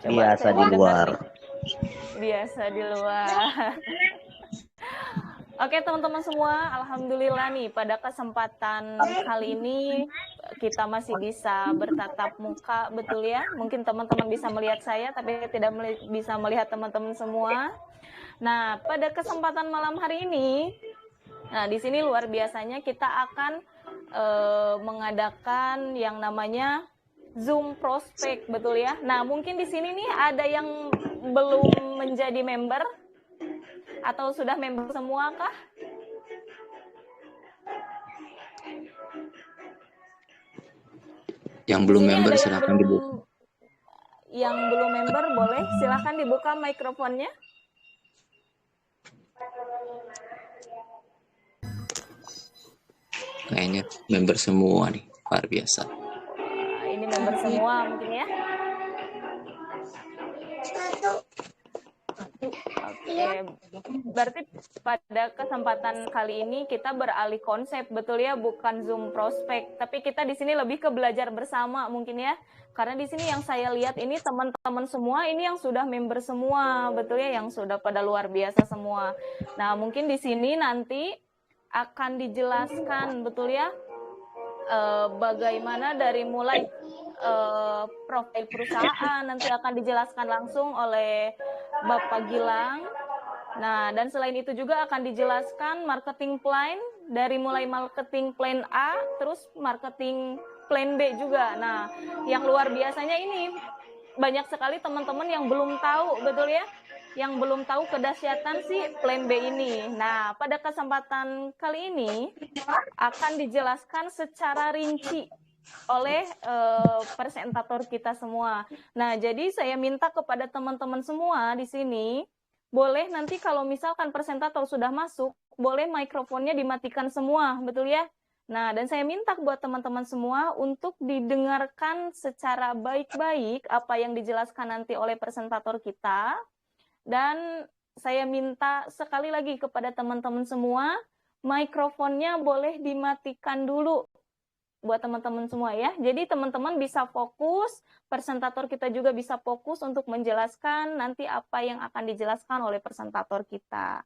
Coba Biasa saya di mau dengar luar. nih. Biasa di luar. Oke teman-teman semua, alhamdulillah nih pada kesempatan kali ini kita masih bisa bertatap muka, betul ya? Mungkin teman-teman bisa melihat saya, tapi tidak bisa melihat teman-teman semua. Nah, pada kesempatan malam hari ini, nah di sini luar biasanya kita akan mengadakan yang namanya Zoom Prospek, betul ya? Nah, mungkin di sini nih ada yang belum menjadi member atau sudah member semua kah? Yang Di belum sini member ada silahkan dibuka. yang belum member boleh silahkan dibuka mikrofonnya. Kayaknya member semua nih, luar biasa. Wah, ini member semua mungkin ya. Oke, berarti pada kesempatan kali ini kita beralih konsep, betul ya, bukan Zoom prospek, tapi kita di sini lebih ke belajar bersama mungkin ya. Karena di sini yang saya lihat ini teman-teman semua ini yang sudah member semua, betul ya, yang sudah pada luar biasa semua. Nah, mungkin di sini nanti akan dijelaskan, betul ya, bagaimana dari mulai profil perusahaan nanti akan dijelaskan langsung oleh Bapak Gilang. Nah, dan selain itu juga akan dijelaskan marketing plan dari mulai marketing plan A terus marketing plan B juga. Nah, yang luar biasanya ini banyak sekali teman-teman yang belum tahu, betul ya? Yang belum tahu kedahsyatan si plan B ini. Nah, pada kesempatan kali ini akan dijelaskan secara rinci oleh presentator kita semua. Nah, jadi saya minta kepada teman-teman semua di sini, boleh nanti kalau misalkan presentator sudah masuk, boleh mikrofonnya dimatikan semua, betul ya? Nah, dan saya minta buat teman-teman semua untuk didengarkan secara baik-baik apa yang dijelaskan nanti oleh presentator kita. Dan saya minta sekali lagi kepada teman-teman semua, mikrofonnya boleh dimatikan dulu buat teman-teman semua ya. Jadi teman-teman bisa fokus, presentator kita juga bisa fokus untuk menjelaskan nanti apa yang akan dijelaskan oleh presentator kita.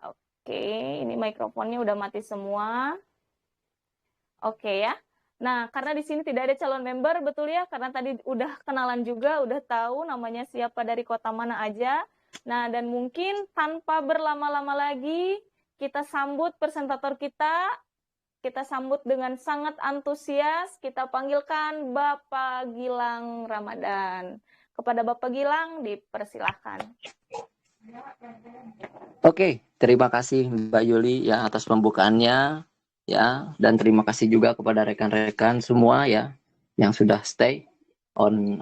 Oke, ini mikrofonnya udah mati semua. Oke ya. Nah, karena di sini tidak ada calon member, betul ya? Karena tadi udah kenalan juga, udah tahu namanya siapa dari kota mana aja. Nah, dan mungkin tanpa berlama-lama lagi, kita sambut presentator kita sambut dengan sangat antusias, kita panggilkan Bapak Gilang Ramadan. Kepada Bapak Gilang, dipersilahkan. Oke, terima kasih Mbak Yuli ya atas pembukaannya ya, dan terima kasih juga kepada rekan-rekan semua ya yang sudah stay on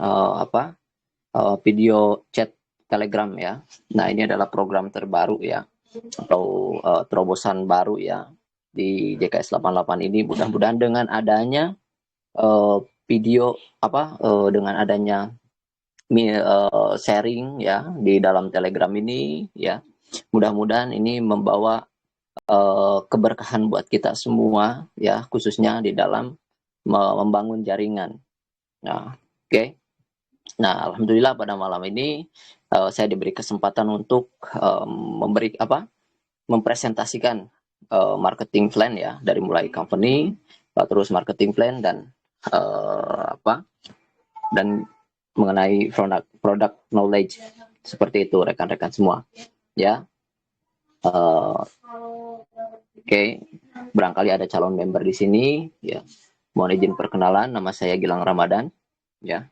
video chat Telegram ya. Nah, ini adalah program terbaru ya, atau terobosan baru ya di JKS 88 ini. Mudah-mudahan dengan adanya video dengan adanya sharing ya di dalam Telegram ini ya, mudah-mudahan ini membawa keberkahan buat kita semua ya, khususnya di dalam membangun jaringan. Nah, oke. Nah, alhamdulillah pada malam ini saya diberi kesempatan untuk mempresentasikan marketing plan ya, dari mulai company, terus marketing plan dan dan mengenai product knowledge, seperti itu rekan-rekan semua ya. Oke, barangkali ada calon member di sini ya. Mohon izin perkenalan, nama saya Gilang Ramadan ya.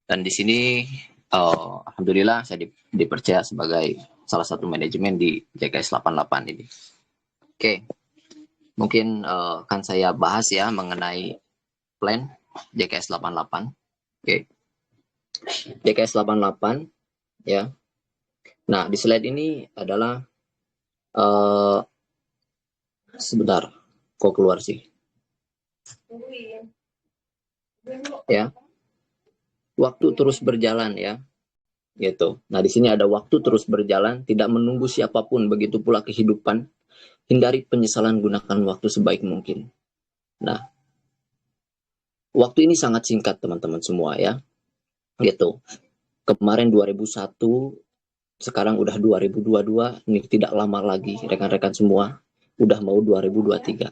Dan di sini alhamdulillah saya dipercaya sebagai salah satu manajemen di JKS 88 ini. Oke. Mungkin akan saya bahas ya mengenai plan JKS 88. Oke. JKS 88 ya. Nah, di slide ini adalah sebentar, kok keluar sih? Ya. Waktu terus berjalan ya. Gitu. Nah, di sini ada waktu terus berjalan, tidak menunggu siapapun, begitu pula kehidupan. Hindari penyesalan, gunakan waktu sebaik mungkin. Nah, waktu ini sangat singkat teman-teman semua ya, gitu. Kemarin 2001, sekarang udah 2022, ini tidak lama lagi rekan-rekan semua, udah mau 2023.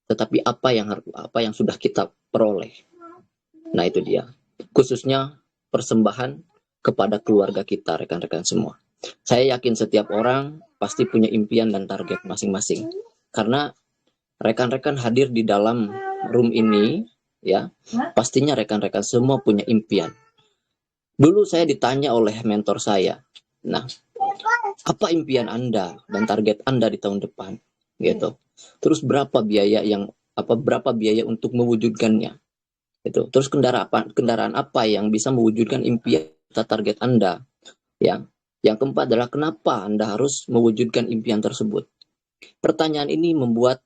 Tetapi apa yang sudah kita peroleh? Nah itu dia, khususnya persembahan kepada keluarga kita rekan-rekan semua. Saya yakin setiap orang pasti punya impian dan target masing-masing. Karena rekan-rekan hadir di dalam room ini, ya, pastinya rekan-rekan semua punya impian. Dulu saya ditanya oleh mentor saya, nah, apa impian Anda dan target Anda di tahun depan? Gitu. Terus berapa biaya untuk mewujudkannya? Gitu. Terus kendaraan apa yang bisa mewujudkan impian atau target Anda? Ya. Yang keempat adalah kenapa Anda harus mewujudkan impian tersebut? Pertanyaan ini membuat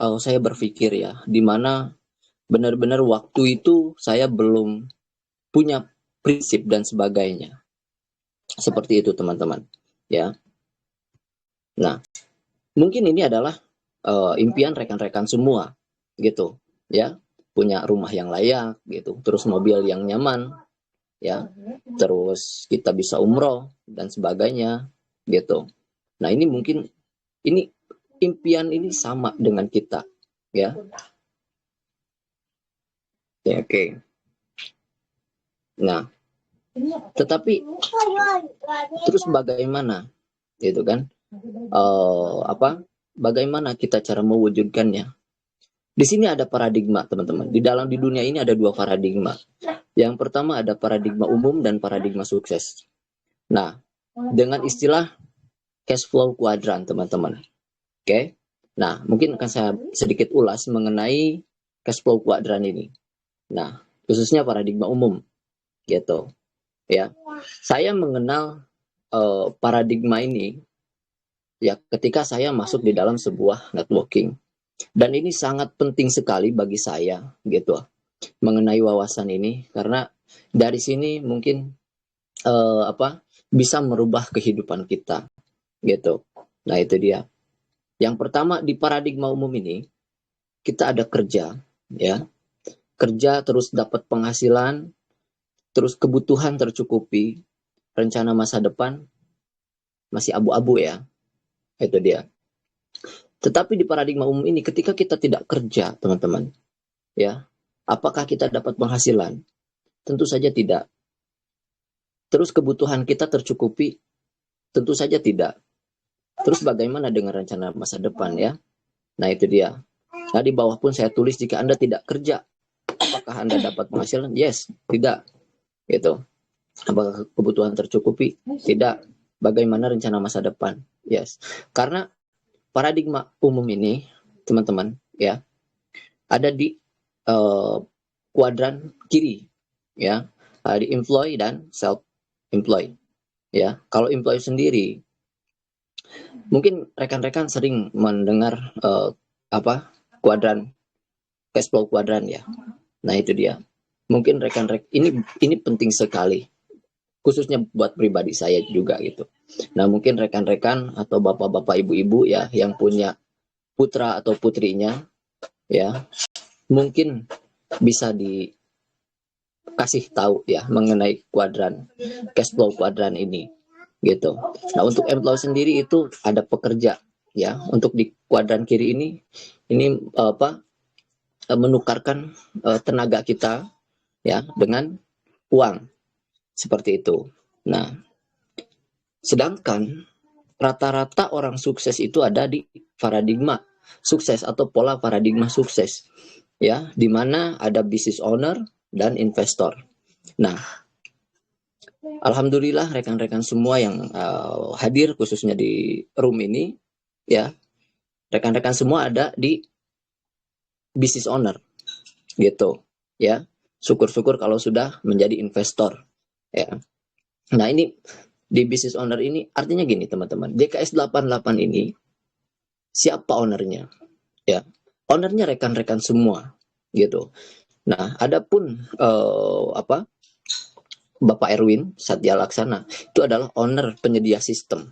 saya berpikir ya, di mana benar-benar waktu itu saya belum punya prinsip dan sebagainya. Seperti itu teman-teman. Ya. Nah, mungkin ini adalah impian rekan-rekan semua, gitu. Ya, punya rumah yang layak, gitu. Terus mobil yang nyaman, ya. Terus kita bisa umroh dan sebagainya, gitu. Nah, ini mungkin ini impian ini sama dengan kita, ya. Ya, oke. Nah, tetapi terus bagaimana, gitu kan? Bagaimana kita cara mewujudkannya? Di sini ada paradigma, teman-teman. Di dunia ini ada dua paradigma. Yang pertama ada paradigma umum dan paradigma sukses. Nah, dengan istilah cash flow quadrant, teman-teman. Oke. Nah, mungkin akan saya sedikit ulas mengenai cash flow quadrant ini. Nah, khususnya paradigma umum, gitu. Ya, saya mengenal paradigma ini ya ketika saya masuk di dalam sebuah networking. Dan ini sangat penting sekali bagi saya, gitu, mengenai wawasan ini, karena dari sini mungkin bisa merubah kehidupan kita, gitu. Nah itu dia. Yang pertama di paradigma umum ini kita ada kerja, ya, kerja terus dapat penghasilan, terus kebutuhan tercukupi, rencana masa depan masih abu-abu ya, itu dia. Tetapi di paradigma umum ini ketika kita tidak kerja, teman-teman, ya, apakah kita dapat penghasilan? Tentu saja tidak. Terus kebutuhan kita tercukupi? Tentu saja tidak. Terus bagaimana dengan rencana masa depan ya? Nah itu dia. Nah di bawah pun saya tulis jika Anda tidak kerja, apakah Anda dapat penghasilan? Yes, tidak. Gitu. Apakah kebutuhan tercukupi? Tidak. Bagaimana rencana masa depan? Yes. Karena paradigma umum ini, teman-teman, ya, ada di kuadran kiri, ya, di employee dan self-employed. Ya, kalau employee sendiri, mungkin rekan-rekan sering mendengar kuadran cash flow kuadran ya. Nah itu dia. Mungkin rekan-rekan ini penting sekali, khususnya buat pribadi saya juga gitu. Nah mungkin rekan-rekan atau bapak-bapak ibu-ibu ya yang punya putra atau putrinya ya mungkin bisa dikasih tahu ya mengenai kuadran cash flow kuadran ini gitu. Nah untuk employee sendiri itu ada pekerja ya, untuk di kuadran kiri ini menukarkan tenaga kita ya dengan uang seperti itu. Nah sedangkan rata-rata orang sukses itu ada di paradigma sukses atau pola paradigma sukses ya, di mana ada business owner dan investor. Nah, alhamdulillah rekan-rekan semua yang hadir khususnya di room ini ya, rekan-rekan semua ada di business owner gitu ya. Syukur-syukur kalau sudah menjadi investor ya. Nah, ini di business owner ini artinya gini teman-teman, JKS 88 ini siapa ownernya? Ya, ownernya rekan-rekan semua gitu. Nah, adapun Bapak Erwin Satya Laksana itu adalah owner penyedia sistem.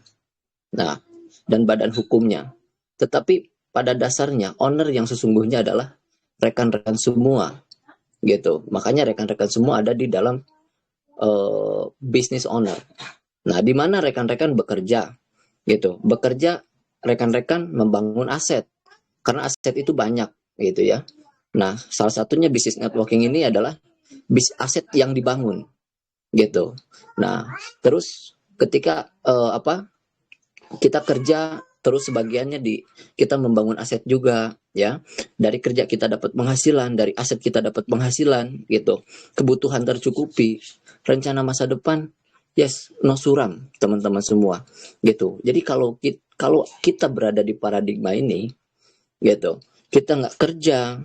Nah, dan badan hukumnya. Tetapi pada dasarnya owner yang sesungguhnya adalah rekan-rekan semua gitu. Makanya rekan-rekan semua ada di dalam business owner. Nah, di mana rekan-rekan bekerja, gitu. Bekerja, rekan-rekan membangun aset, karena aset itu banyak, gitu ya. Nah, salah satunya bisnis networking ini adalah aset yang dibangun, gitu. Nah, terus ketika kita kerja, terus sebagiannya kita membangun aset juga, ya. Dari kerja kita dapat penghasilan, dari aset kita dapat penghasilan, gitu. Kebutuhan tercukupi, rencana masa depan, yes, no suram, teman-teman semua, gitu. Jadi kalau kita berada di paradigma ini, gitu, kita nggak kerja,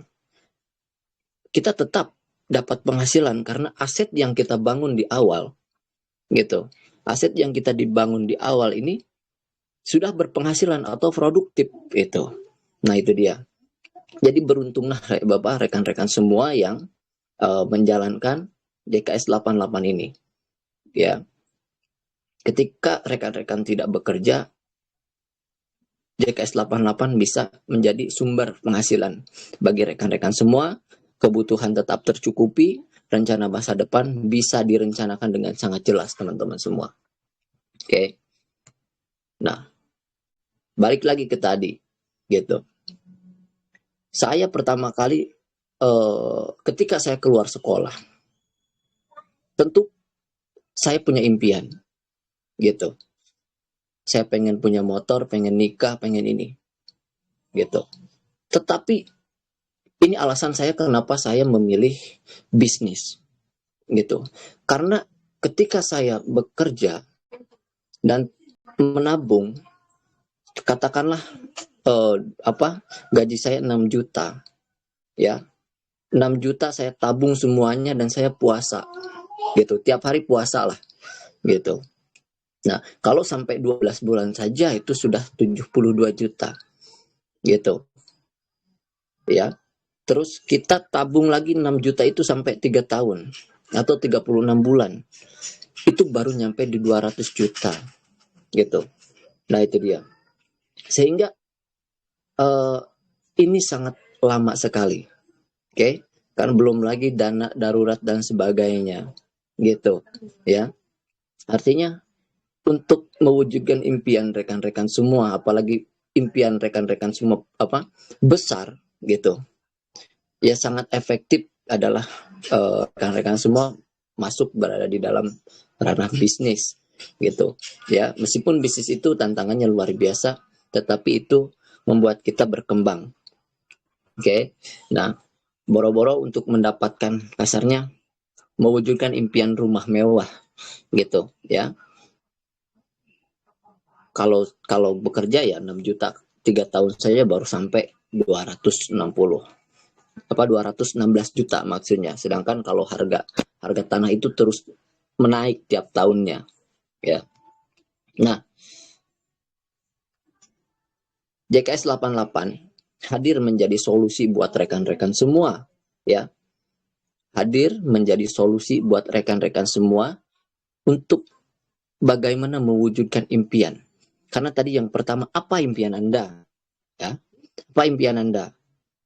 kita tetap dapat penghasilan karena aset yang kita bangun di awal, gitu. Aset yang kita dibangun di awal ini sudah berpenghasilan atau produktif itu. Nah, itu dia. Jadi beruntunglah Bapak, rekan-rekan semua yang menjalankan JKS 88 ini. Ya. Ketika rekan-rekan tidak bekerja, JKS 88 bisa menjadi sumber penghasilan bagi rekan-rekan semua, kebutuhan tetap tercukupi, rencana masa depan bisa direncanakan dengan sangat jelas, teman-teman semua. Oke. Nah, balik lagi ke tadi, gitu. Saya pertama kali ketika saya keluar sekolah, tentu saya punya impian, gitu. Saya pengen punya motor, pengen nikah, pengen ini, gitu. Tetapi ini alasan saya kenapa saya memilih bisnis, gitu. Karena ketika saya bekerja dan menabung, katakanlah gaji saya 6 juta, ya. 6 juta saya tabung semuanya dan saya puasa, gitu. Tiap hari puasa lah, gitu. Nah, kalau sampai 12 bulan saja itu sudah 72 juta, gitu. Ya. Terus kita tabung lagi 6 juta itu sampai 3 tahun atau 36 bulan. Itu baru nyampe di 200 juta, gitu. Nah, itu dia. Sehingga ini sangat lama sekali. Oke? Kan belum lagi dana darurat dan sebagainya, gitu, ya. Artinya untuk mewujudkan impian rekan-rekan semua, apalagi impian rekan-rekan semua besar, gitu, ya sangat efektif adalah rekan-rekan semua masuk berada di dalam ranah bisnis, gitu, ya. Meskipun bisnis itu tantangannya luar biasa, tetapi itu membuat kita berkembang. Oke. Nah, boro-boro untuk mendapatkan, kasarnya mewujudkan impian rumah mewah, gitu, ya. Kalau bekerja ya 6 juta 3 tahun saja baru sampai 216 juta maksudnya. Sedangkan kalau harga tanah itu terus menaik tiap tahunnya, ya. Nah, JKS 88 hadir menjadi solusi buat rekan-rekan semua, ya. Hadir menjadi solusi buat rekan-rekan semua untuk bagaimana mewujudkan impian. Karena tadi yang pertama, apa impian Anda? Ya, apa impian Anda?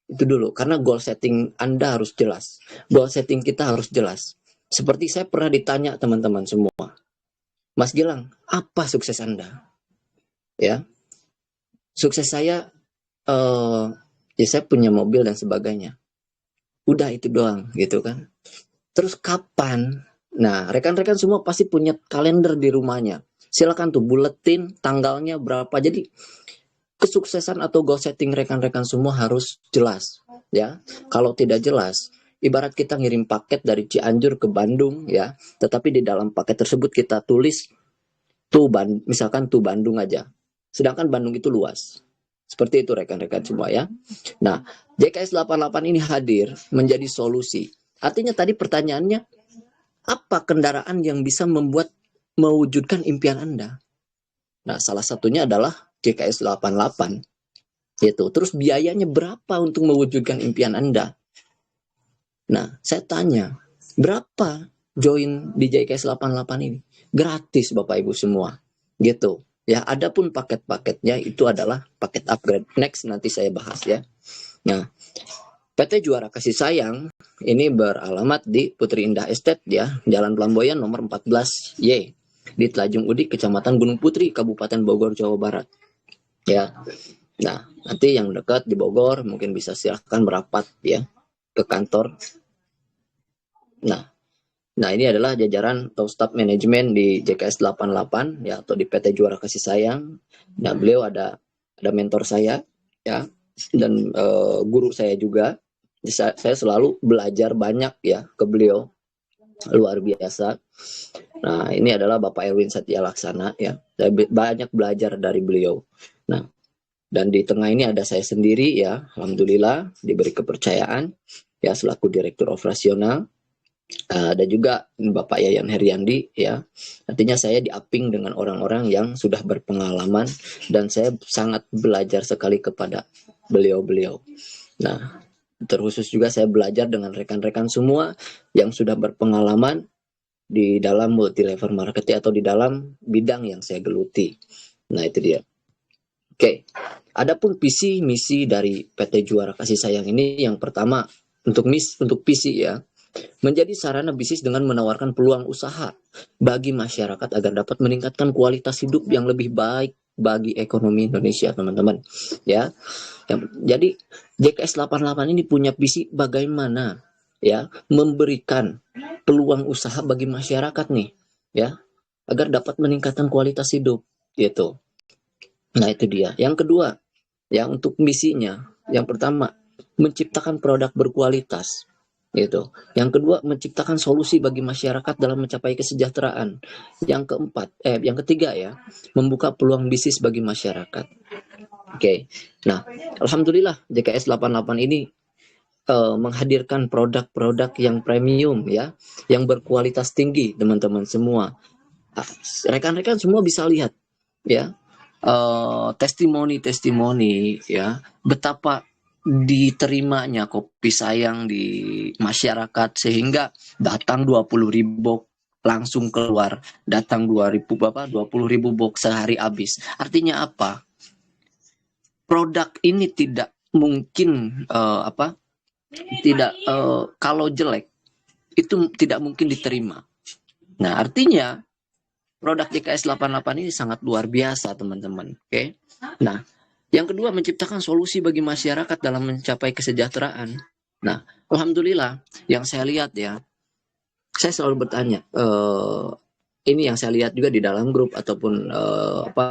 Itu dulu, karena goal setting Anda harus jelas. Goal setting kita harus jelas. Seperti saya pernah ditanya teman-teman semua, Mas Gilang, apa sukses Anda? Ya, sukses saya, ya saya punya mobil dan sebagainya. Udah itu doang, gitu kan. Terus kapan? Nah, rekan-rekan semua pasti punya kalender di rumahnya. Silakan tuh buletin tanggalnya berapa. Jadi kesuksesan atau goal setting rekan-rekan semua harus jelas, ya. Kalau tidak jelas, ibarat kita ngirim paket dari Cianjur ke Bandung, ya. Tetapi di dalam paket tersebut kita tulis misalkan tuh Bandung aja. Sedangkan Bandung itu luas. Seperti itu rekan-rekan semua, ya. Nah, JKS 88 ini hadir menjadi solusi. Artinya tadi pertanyaannya, apa kendaraan yang bisa mewujudkan impian Anda? Nah, salah satunya adalah JKS 88. Gitu. Terus biayanya berapa untuk mewujudkan impian Anda? Nah, saya tanya, berapa join di JKS 88 ini? Gratis Bapak Ibu semua. Gitu. Ya, adapun paket-paketnya itu adalah paket upgrade. Next nanti saya bahas, ya. Nah, PT Juara Kasih Sayang ini beralamat di Putri Indah Estate ya, Jalan Pelamboyan nomor 14Y di Telajung Udik, Kecamatan Gunung Putri, Kabupaten Bogor, Jawa Barat. Ya. Nah, nanti yang dekat di Bogor mungkin bisa silahkan merapat ya ke kantor. Nah, ini adalah jajaran atau staf manajemen di JKS 88 ya, atau di PT Juara Kasih Sayang. Nah, beliau ada mentor saya ya, dan guru saya juga. Saya selalu belajar banyak ya ke beliau, luar biasa. Nah, ini adalah Bapak Erwin Satya Laksana ya. Saya banyak belajar dari beliau. Nah, dan di tengah ini ada saya sendiri ya, alhamdulillah diberi kepercayaan ya selaku direktur operasional. Dan juga Bapak Yayan Heriandi ya. Artinya saya diaping dengan orang-orang yang sudah berpengalaman, dan saya sangat belajar sekali kepada beliau-beliau. Nah, terkhusus juga saya belajar dengan rekan-rekan semua yang sudah berpengalaman di dalam multi level marketing atau di dalam bidang yang saya geluti. Nah, itu dia. Oke. Adapun visi misi dari PT Juara Kasih Sayang ini, yang pertama untuk visi ya, menjadi sarana bisnis dengan menawarkan peluang usaha bagi masyarakat agar dapat meningkatkan kualitas hidup yang lebih baik bagi ekonomi Indonesia, teman-teman. Ya. Jadi JKS 88 ini punya visi bagaimana ya memberikan peluang usaha bagi masyarakat nih ya, agar dapat meningkatkan kualitas hidup gitu. Nah, itu dia. Yang kedua, ya untuk misinya, yang pertama menciptakan produk berkualitas gitu. Yang kedua, menciptakan solusi bagi masyarakat dalam mencapai kesejahteraan. Yang ketiga ya, membuka peluang bisnis bagi masyarakat. Oke. Nah, alhamdulillah JKS 88 ini menghadirkan produk-produk yang premium ya, yang berkualitas tinggi, teman-teman semua. Rekan-rekan semua bisa lihat ya, testimoni ya, betapa diterimanya kopi sayang di masyarakat, sehingga datang 20.000 langsung keluar, datang 20.000 box sehari habis. Artinya apa? Produk ini tidak mungkin kalau jelek itu tidak mungkin diterima. Nah, artinya produk JKS 88 ini sangat luar biasa, teman-teman. Oke. Nah, yang kedua, menciptakan solusi bagi masyarakat dalam mencapai kesejahteraan. Nah, alhamdulillah yang saya lihat ya, saya selalu bertanya, ini yang saya lihat juga di dalam grup ataupun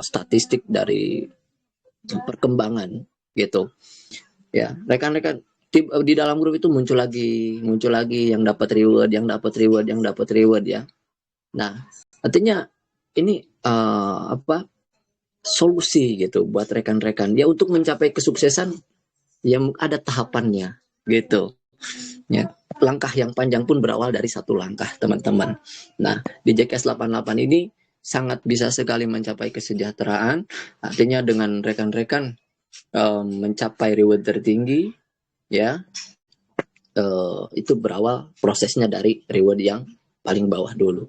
statistik dari perkembangan gitu. Ya, rekan-rekan di dalam grup itu muncul lagi yang dapat reward ya. Nah, artinya ini solusi gitu buat rekan-rekan ya untuk mencapai kesuksesan yang ada tahapannya gitu ya. Langkah yang panjang pun berawal dari satu langkah, teman-teman. Nah, di JKS 88 ini sangat bisa sekali mencapai kesejahteraan, artinya dengan rekan-rekan mencapai reward tertinggi ya, itu berawal prosesnya dari reward yang paling bawah dulu.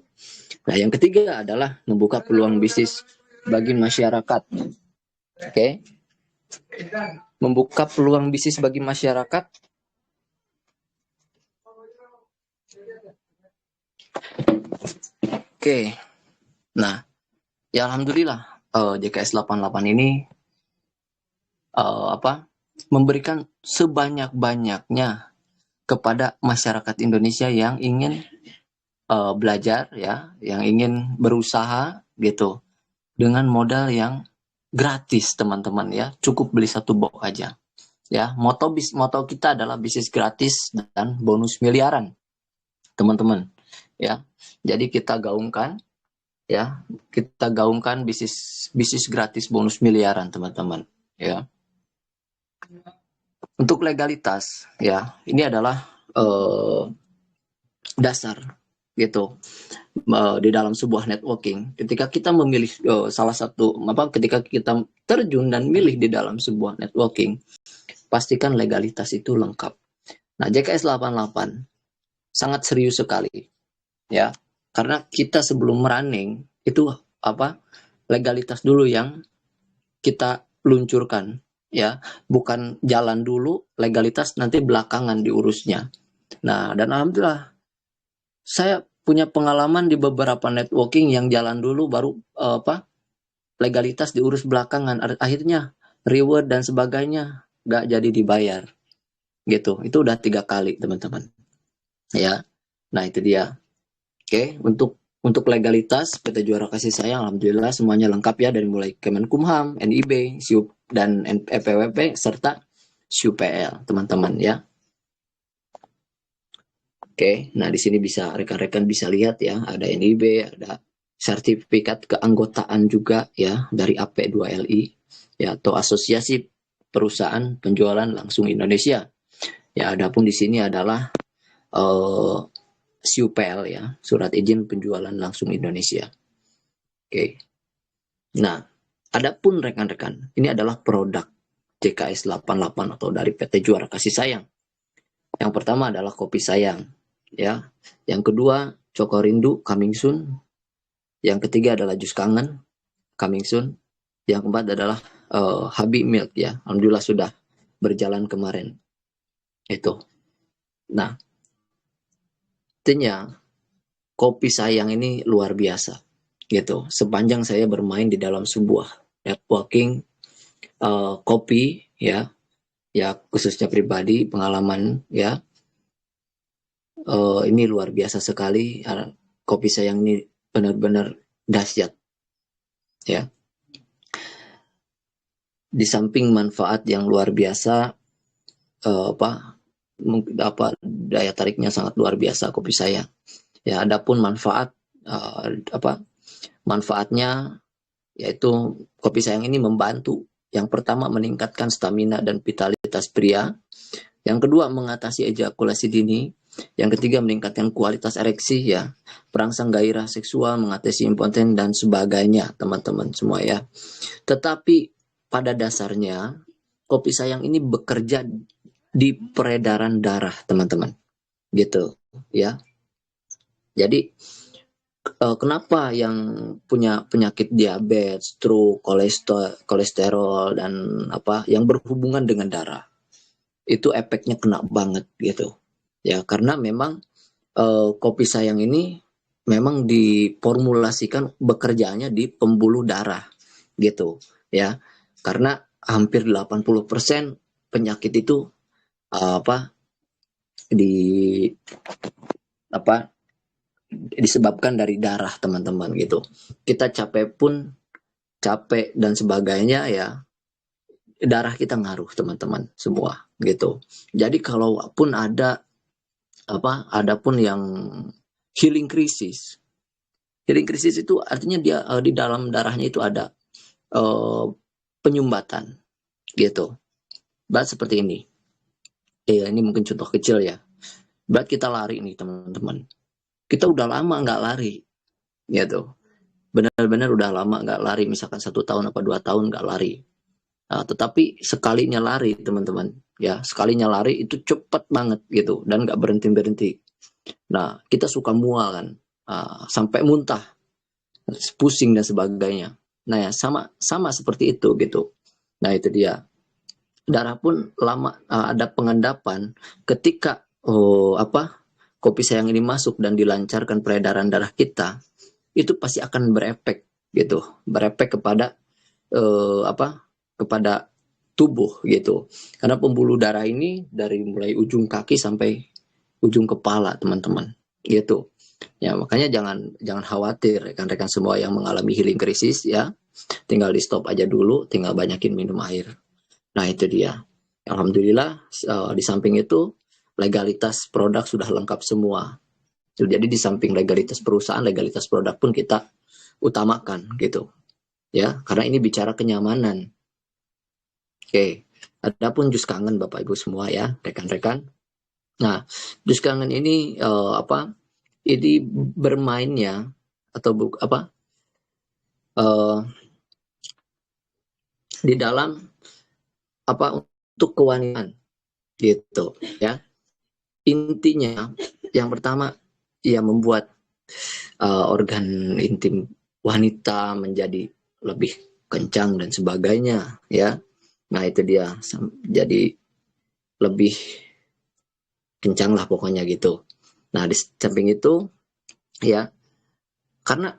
Nah, yang ketiga adalah membuka peluang bisnis bagi masyarakat. Oke. Membuka peluang bisnis bagi masyarakat. Oke. Nah, ya alhamdulillah JKS 88 ini memberikan sebanyak-banyaknya kepada masyarakat Indonesia yang ingin belajar ya, yang ingin berusaha gitu, dengan modal yang gratis, teman-teman ya. Cukup beli satu box aja. Ya, moto kita adalah bisnis gratis dan bonus miliaran, teman-teman. Ya. Jadi kita gaungkan bisnis gratis bonus miliaran, teman-teman, ya. Untuk legalitas ya, ini adalah dasar gitu di dalam sebuah networking. Ketika kita memilih ketika kita terjun dan milih di dalam sebuah networking, pastikan legalitas itu lengkap. Nah, JKS 88 sangat serius sekali ya, karena kita sebelum running itu legalitas dulu yang kita luncurkan ya, bukan jalan dulu, legalitas nanti belakangan diurusnya. Nah, dan alhamdulillah saya punya pengalaman di beberapa networking yang jalan dulu baru legalitas diurus belakangan. Akhirnya reward dan sebagainya nggak jadi dibayar gitu. Itu udah 3 kali teman-teman. Ya, nah itu dia. Oke, untuk legalitas PT Juara Kasih Sayang, alhamdulillah semuanya lengkap ya, dari mulai Kemenkumham, NIB, SIUP dan EPWP serta SIUPL teman-teman ya. Oke, nah di sini bisa rekan-rekan bisa lihat ya, ada NIB, ada sertifikat keanggotaan juga ya dari AP2LI ya, atau Asosiasi Perusahaan Penjualan Langsung Indonesia. Ya, adapun di sini adalah SIUPL ya, Surat Izin Penjualan Langsung Indonesia. Oke. Nah, adapun rekan-rekan, ini adalah produk JKS 88 atau dari PT Juara Kasih Sayang. Yang pertama adalah kopi sayang ya. Yang kedua, Coko Rindu coming soon. Yang ketiga adalah jus kangen coming soon. Yang keempat adalah Habi Milk ya. Alhamdulillah sudah berjalan kemarin. Itu. Nah, artinya kopi sayang ini luar biasa gitu. Sepanjang saya bermain di dalam sebuah networking kopi ya khususnya pribadi, pengalaman ya, ini luar biasa sekali. Kopi sayang ini benar-benar dahsyat ya. Di samping manfaat yang luar biasa, daya tariknya sangat luar biasa kopi sayang ya. Adapun manfaatnya yaitu kopi sayang ini membantu, yang pertama meningkatkan stamina dan vitalitas pria, yang kedua mengatasi ejakulasi dini, yang ketiga meningkatkan kualitas ereksi ya, perangsang gairah seksual, mengatasi impoten dan sebagainya teman-teman semua ya. Tetapi pada dasarnya kopi sayang ini bekerja di peredaran darah teman-teman gitu ya. Jadi kenapa yang punya penyakit diabetes, stroke, kolesterol dan yang berhubungan dengan darah itu efeknya kena banget gitu ya, karena memang kopi sayang ini memang diformulasikan bekerjanya di pembuluh darah gitu ya, karena hampir 80% penyakit itu disebabkan dari darah teman-teman gitu. Kita capek dan sebagainya ya, darah kita ngaruh teman-teman semua gitu. Jadi kalaupun ada pun yang healing krisis itu artinya dia di dalam darahnya itu ada penyumbatan gitu. Berat seperti ini. Ini mungkin contoh kecil ya. Berat kita lari nih teman-teman. Kita udah lama nggak lari gitu. Benar-benar udah lama nggak lari, misalkan 1 tahun apa 2 tahun nggak lari. Nah, tetapi sekalinya lari teman-teman ya, sekalinya lari itu cepet banget gitu dan nggak berhenti. Nah, kita suka mual kan, sampai muntah, pusing dan sebagainya. Nah ya, sama seperti itu gitu. Nah itu dia, darah pun lama ada pengendapan ketika kopi sayang ini masuk dan dilancarkan peredaran darah kita, itu pasti akan berefek gitu, berefek kepada kepada tubuh gitu. Karena pembuluh darah ini dari mulai ujung kaki sampai ujung kepala teman-teman gitu. Ya makanya jangan khawatir rekan-rekan semua yang mengalami healing krisis ya. Tinggal di stop aja dulu, tinggal banyakin minum air. Nah itu dia. Alhamdulillah di samping itu legalitas produk sudah lengkap semua. Jadi di samping legalitas perusahaan, legalitas produk pun kita utamakan gitu. Ya, karena ini bicara kenyamanan. Oke. Adapun jus kangen Bapak Ibu semua ya, rekan-rekan. Nah, jus kangen ini ini bermainnya atau di dalam untuk kewanitaan gitu ya. Intinya yang pertama ya membuat organ intim wanita menjadi lebih kencang dan sebagainya ya. Nah itu dia, jadi lebih kencang lah pokoknya gitu. Nah di samping itu ya, karena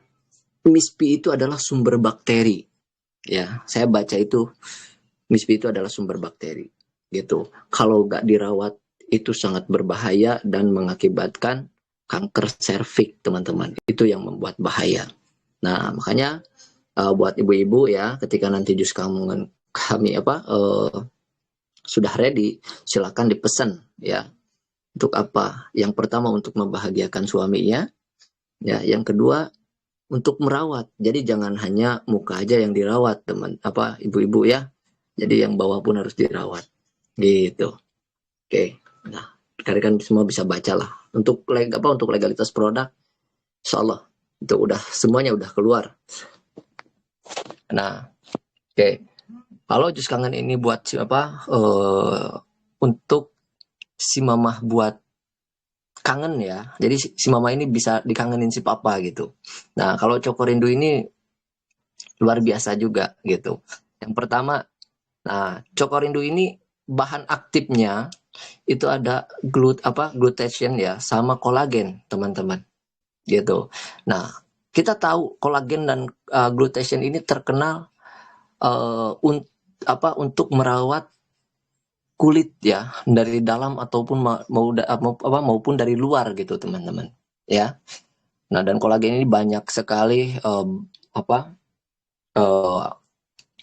MISPI itu adalah sumber bakteri, ya saya baca itu MISPI itu adalah sumber bakteri gitu. Kalau nggak dirawat itu sangat berbahaya dan mengakibatkan kanker serviks, teman-teman. Itu yang membuat bahaya. Nah makanya buat ibu-ibu ya, ketika nanti jus kami sudah ready, silakan dipesan ya. Untuk apa? Yang pertama untuk membahagiakan suaminya, ya. Yang kedua untuk merawat. Jadi jangan hanya muka aja yang dirawat, teman ibu-ibu ya. Jadi yang bawah pun harus dirawat. Gitu. Oke. Nah, rekan-rekan semua bisa baca lah. Untuk untuk legalitas produk, insyaallah itu udah semuanya udah keluar. Nah, oke. Kalau jus kangen ini buat siapa? Untuk si mamah buat kangen ya. Jadi si mama ini bisa dikangenin si papa gitu. Nah, kalau Cokorindo ini luar biasa juga gitu. Yang pertama, nah Cokorindo ini bahan aktifnya itu ada glutathione ya, sama kolagen, teman-teman. Gitu. Nah, kita tahu kolagen dan glutathione ini terkenal untuk merawat kulit ya, dari dalam ataupun maupun dari luar gitu, teman-teman. Ya. Nah, dan kolagen ini banyak sekali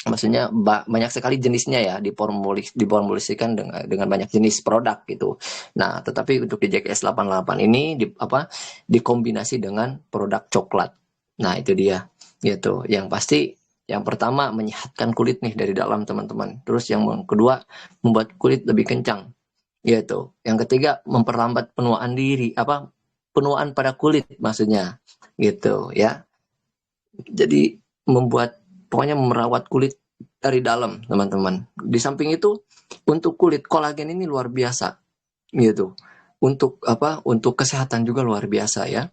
maksudnya banyak sekali jenisnya ya, diformulasikan dengan banyak jenis produk gitu. Nah, tetapi untuk di JKS 88 ini dikombinasi dengan produk coklat. Nah, itu dia gitu. Yang pasti yang pertama menyehatkan kulit nih dari dalam, teman-teman. Terus yang kedua membuat kulit lebih kencang. Gitu. Yang ketiga memperlambat penuaan penuaan pada kulit maksudnya. Gitu ya. Jadi pokoknya merawat kulit dari dalam, teman-teman. Di samping itu untuk kulit, kolagen ini luar biasa gitu. Untuk kesehatan juga luar biasa ya.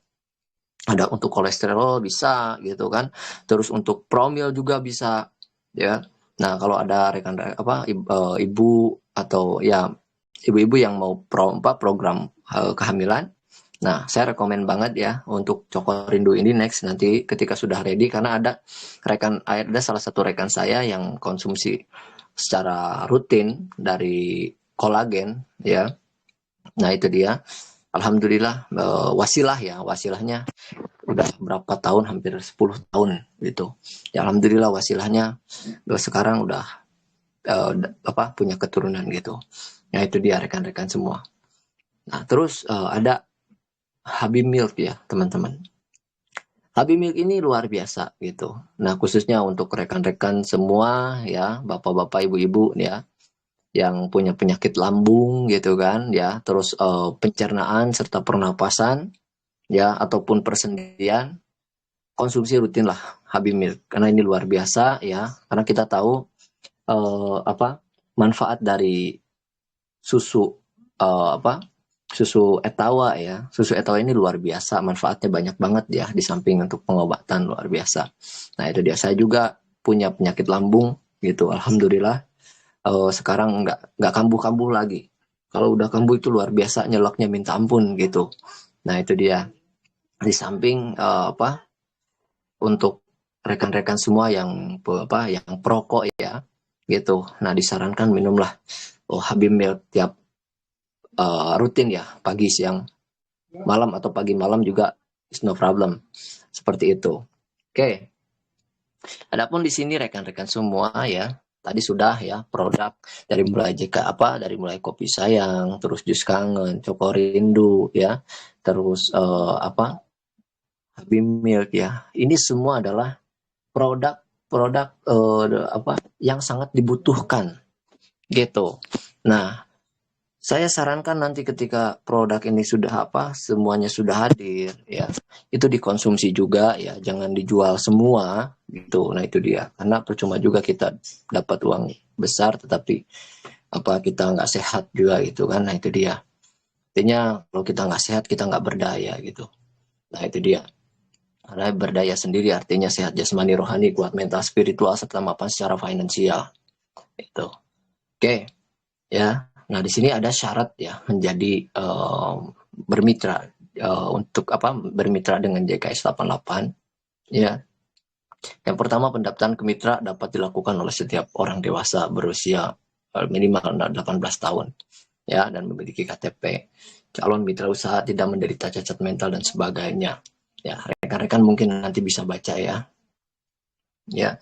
Ada untuk kolesterol bisa gitu kan. Terus untuk promil juga bisa ya. Nah, kalau ada rekan ibu atau ya ibu-ibu yang mau program kehamilan, nah saya rekomen banget ya untuk Cokorindo ini next nanti ketika sudah ready, karena ada salah satu rekan saya yang konsumsi secara rutin dari kolagen ya. Nah itu dia, alhamdulillah wasilahnya udah berapa tahun, hampir 10 tahun gitu ya, alhamdulillah wasilahnya sekarang udah punya keturunan gitu. Nah itu dia rekan-rekan semua. Nah terus ada Habib Milk ya, teman-teman. Habib Milk ini luar biasa gitu. Nah khususnya untuk rekan-rekan semua ya, bapak-bapak, ibu-ibu ya, yang punya penyakit lambung gitu kan ya, terus pencernaan serta pernapasan ya, ataupun persendian, konsumsi rutin lah Habib Milk, karena ini luar biasa ya. Karena kita tahu manfaat dari susu susu etawa ya. Susu etawa ini luar biasa, manfaatnya banyak banget ya, di samping untuk pengobatan luar biasa. Nah itu dia, saya juga punya penyakit lambung gitu, alhamdulillah sekarang nggak kambuh-kambuh lagi. Kalau udah kambuh itu luar biasa, nyeloknya minta ampun gitu. Nah itu dia. Di samping untuk rekan-rekan semua yang perokok ya gitu, nah disarankan minumlah Habib Milk tiap rutin ya, pagi, siang, malam, atau pagi malam juga is no problem, seperti itu. Oke. Adapun di sini rekan-rekan semua ya, tadi sudah ya produk dari mulai dari mulai kopi sayang, terus jus kangen, Cokorindo ya, terus Habib Milk ya. Ini semua adalah produk yang sangat dibutuhkan gitu. Nah, saya sarankan nanti ketika produk ini sudah semuanya sudah hadir ya, itu dikonsumsi juga ya, jangan dijual semua gitu. Nah itu dia, karena percuma juga kita dapat uang besar tetapi kita nggak sehat juga gitu kan. Nah itu dia, artinya kalau kita nggak sehat kita nggak berdaya gitu. Nah itu dia, karena berdaya sendiri artinya sehat jasmani, rohani, kuat mental, spiritual, serta mapan secara finansial itu. Oke, ya. Nah, di sini ada syarat ya menjadi bermitra untuk apa? Bermitra dengan JKS 88 ya. Yang pertama, pendaftaran ke mitra dapat dilakukan oleh setiap orang dewasa berusia minimal 18 tahun ya dan memiliki KTP. Calon mitra usaha tidak menderita cacat mental dan sebagainya. Ya, rekan-rekan mungkin nanti bisa baca ya. Ya.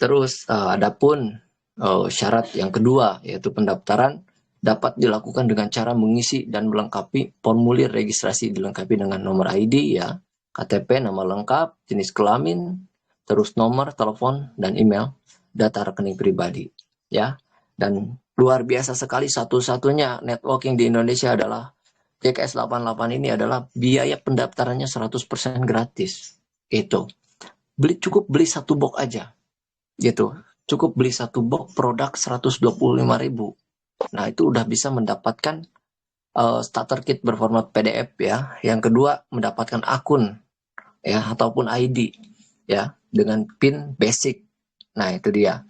Terus adapun syarat yang kedua yaitu pendaftaran dapat dilakukan dengan cara mengisi dan melengkapi formulir registrasi dilengkapi dengan nomor ID ya, KTP, nama lengkap, jenis kelamin, terus nomor telepon dan email, data rekening pribadi ya. Dan luar biasa sekali satu-satunya networking di Indonesia adalah JKS 88 ini adalah biaya pendaftarannya 100% gratis. Itu. Cukup beli satu box aja gitu. Cukup beli satu box produk 125.000. Nah, itu udah bisa mendapatkan starter kit berformat PDF ya. Yang kedua, mendapatkan akun ya ataupun ID ya dengan PIN basic. Nah, itu dia.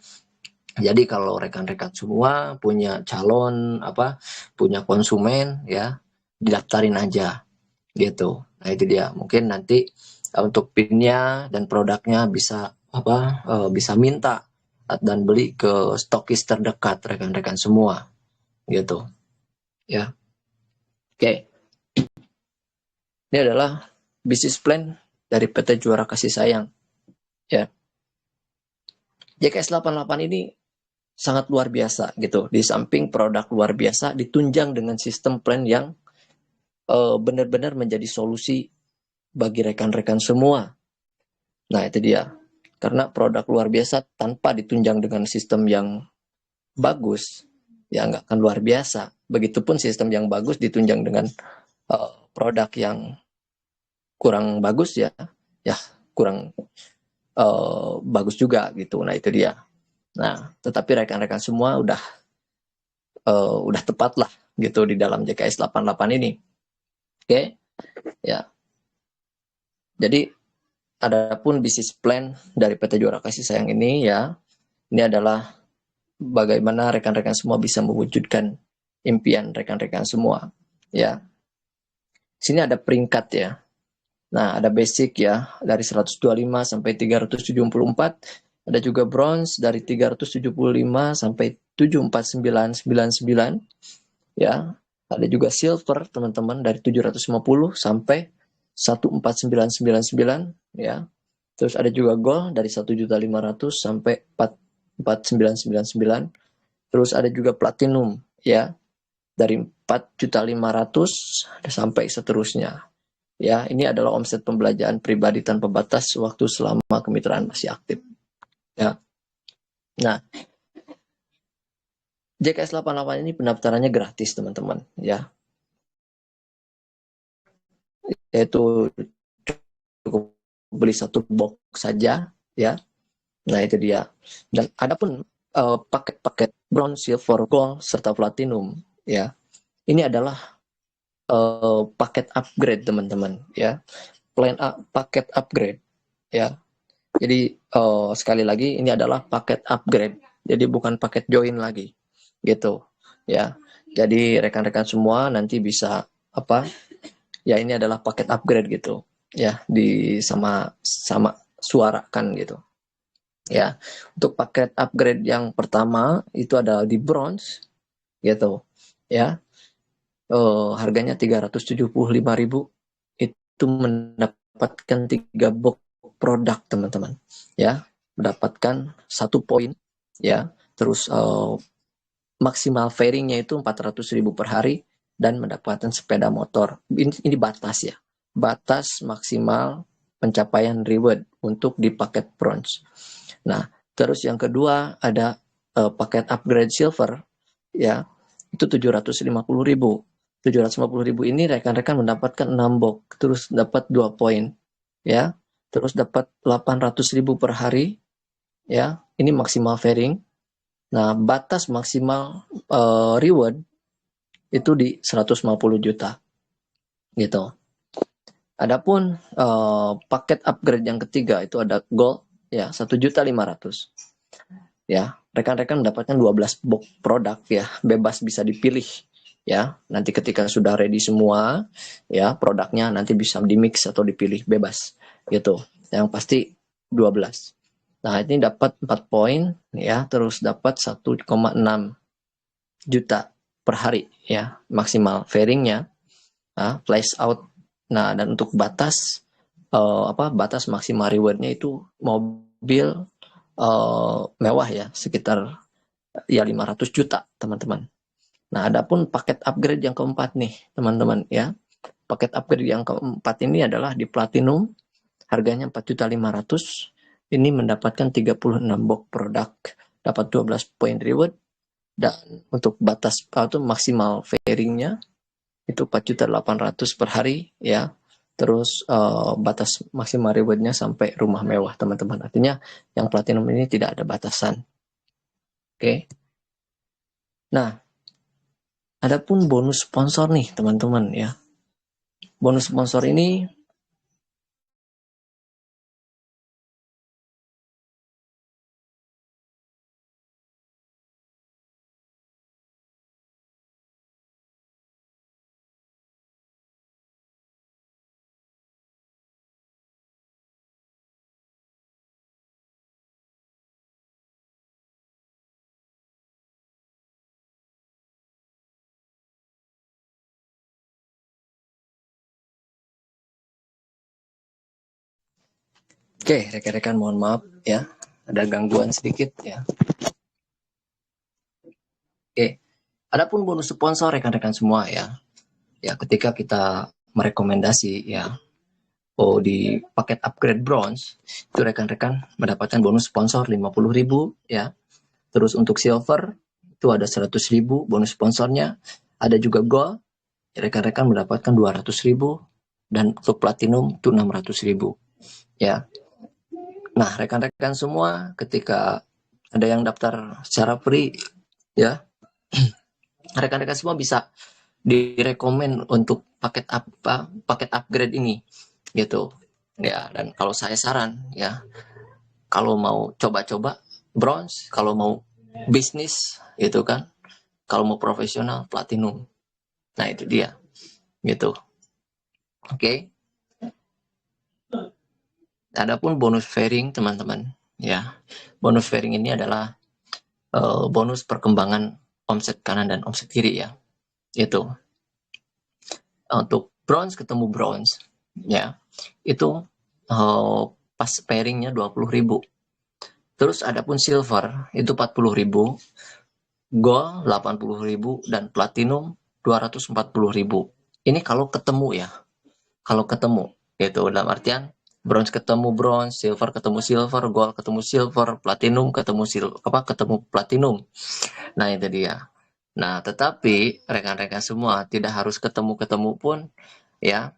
Jadi kalau rekan-rekan semua punya calon punya konsumen ya, didaftarin aja gitu. Nah, itu dia. Mungkin nanti untuk PIN-nya dan produknya bisa bisa minta dan beli ke stokis terdekat rekan-rekan semua gitu ya. Oke, ini adalah bisnis plan dari PT Juara Kasih Sayang ya. JKS 88 ini sangat luar biasa gitu. Di samping produk luar biasa ditunjang dengan sistem plan yang benar-benar menjadi solusi bagi rekan-rekan semua. Nah, itu dia. Karena produk luar biasa tanpa ditunjang dengan sistem yang bagus, ya nggak akan luar biasa. Begitupun sistem yang bagus ditunjang dengan produk yang kurang bagus ya kurang bagus juga gitu. Nah, itu dia. Nah, tetapi rekan-rekan semua udah tepat lah gitu di dalam JKS 88 ini. Oke, ya. Jadi adapun bisnis plan dari PT Juara Kasih Sayang ini ya, ini adalah bagaimana rekan-rekan semua bisa mewujudkan impian rekan-rekan semua ya. Sini ada peringkat ya. Nah, ada basic ya dari 125 sampai 374, ada juga bronze dari 375 sampai 74999 ya. Ada juga silver teman-teman dari 750 sampai 14999 ya. Terus ada juga gold dari 1.500.000 sampai 44999. Terus ada juga platinum ya dari 4.500.000 sampai seterusnya. Ya, ini adalah omset pembelajaran pribadi tanpa batas waktu selama kemitraan masih aktif. Ya. Nah, JKS 88 ini pendaftarannya gratis, teman-teman, ya. Yaitu cukup beli satu box saja, ya. Nah, itu dia. Dan adapun paket-paket bronze, silver, gold serta platinum, ya. Ini adalah paket upgrade, teman-teman, ya. Paket upgrade, ya. Jadi sekali lagi ini adalah paket upgrade. Jadi bukan paket join lagi. Gitu. Ya. Jadi rekan-rekan semua nanti bisa ya ini adalah paket upgrade gitu. Ya, di sama suarakan gitu. Ya. Untuk paket upgrade yang pertama itu adalah di bronze gitu. Ya. Harganya 375.000 itu mendapatkan 3 box produk teman-teman ya, mendapatkan 1 poin ya, terus maksimal fairingnya itu 400.000 per hari dan mendapatkan sepeda motor. Ini batas ya, batas maksimal pencapaian reward untuk di paket bronze. Nah, terus yang kedua ada paket upgrade silver ya, itu 750.000. 750.000 ini rekan-rekan mendapatkan 6 box, terus dapat 2 poin ya, terus dapat 800.000 per hari ya, ini maksimal fairing. Nah, batas maksimal reward itu di 150 juta gitu. Adapun paket upgrade yang ketiga itu ada gold ya, 1.500.000. ya. Rekan-rekan mendapatkan 12 box produk ya, bebas bisa dipilih ya. Nanti ketika sudah ready semua ya, produknya nanti bisa di-mix atau dipilih bebas gitu. Yang pasti 12. Nah, ini dapat 4 poin ya, terus dapat 1,6 juta per hari ya, maksimal fairingnya, flash out. Nah, dan untuk batas batas maksimal rewardnya itu mobil mewah ya, sekitar ya 500 juta teman-teman. Nah, adapun paket upgrade yang keempat nih teman-teman ya, paket upgrade yang keempat ini adalah di platinum, harganya 4.500.000. Ini mendapatkan 36 box produk, dapat 12 poin reward, dan untuk batas atau maksimal fairingnya itu 4.800.000 per hari ya. Terus batas maksimal rewardnya sampai rumah mewah teman-teman. Artinya yang platinum ini tidak ada batasan. Oke. Nah, adapun bonus sponsor nih teman-teman ya. Bonus sponsor ini oke, rekan-rekan mohon maaf ya, ada gangguan sedikit ya. Oke, adapun bonus sponsor rekan-rekan semua ya, ya ketika kita merekomendasi ya, di paket upgrade bronze itu rekan-rekan mendapatkan bonus sponsor 50.000 ya. Terus untuk silver itu ada 100.000 bonus sponsornya, ada juga gold rekan-rekan mendapatkan 200.000, dan untuk platinum itu 600.000 ya. Nah, rekan-rekan semua ketika ada yang daftar secara free ya, rekan-rekan semua bisa direkomend untuk paket upgrade ini gitu ya. Dan kalau saya saran ya, kalau mau coba-coba bronze, kalau mau bisnis gitu kan, kalau mau profesional platinum. Nah, itu dia gitu. Oke. Adapun bonus fairing teman-teman ya, bonus fairing ini adalah bonus perkembangan omset kanan dan omset kiri ya. Itu untuk bronze ketemu bronze ya, itu pas pairingnya 20.000. Terus adapun silver itu 40.000, gold 80.000, dan platinum 240.000. Ini kalau ketemu ya, kalau ketemu gitu, dalam artian bronze ketemu bronze, silver ketemu silver, gold ketemu silver, platinum ketemu ketemu platinum. Nah, itu dia. Nah, tetapi rekan-rekan semua tidak harus ketemu-ketemu pun ya.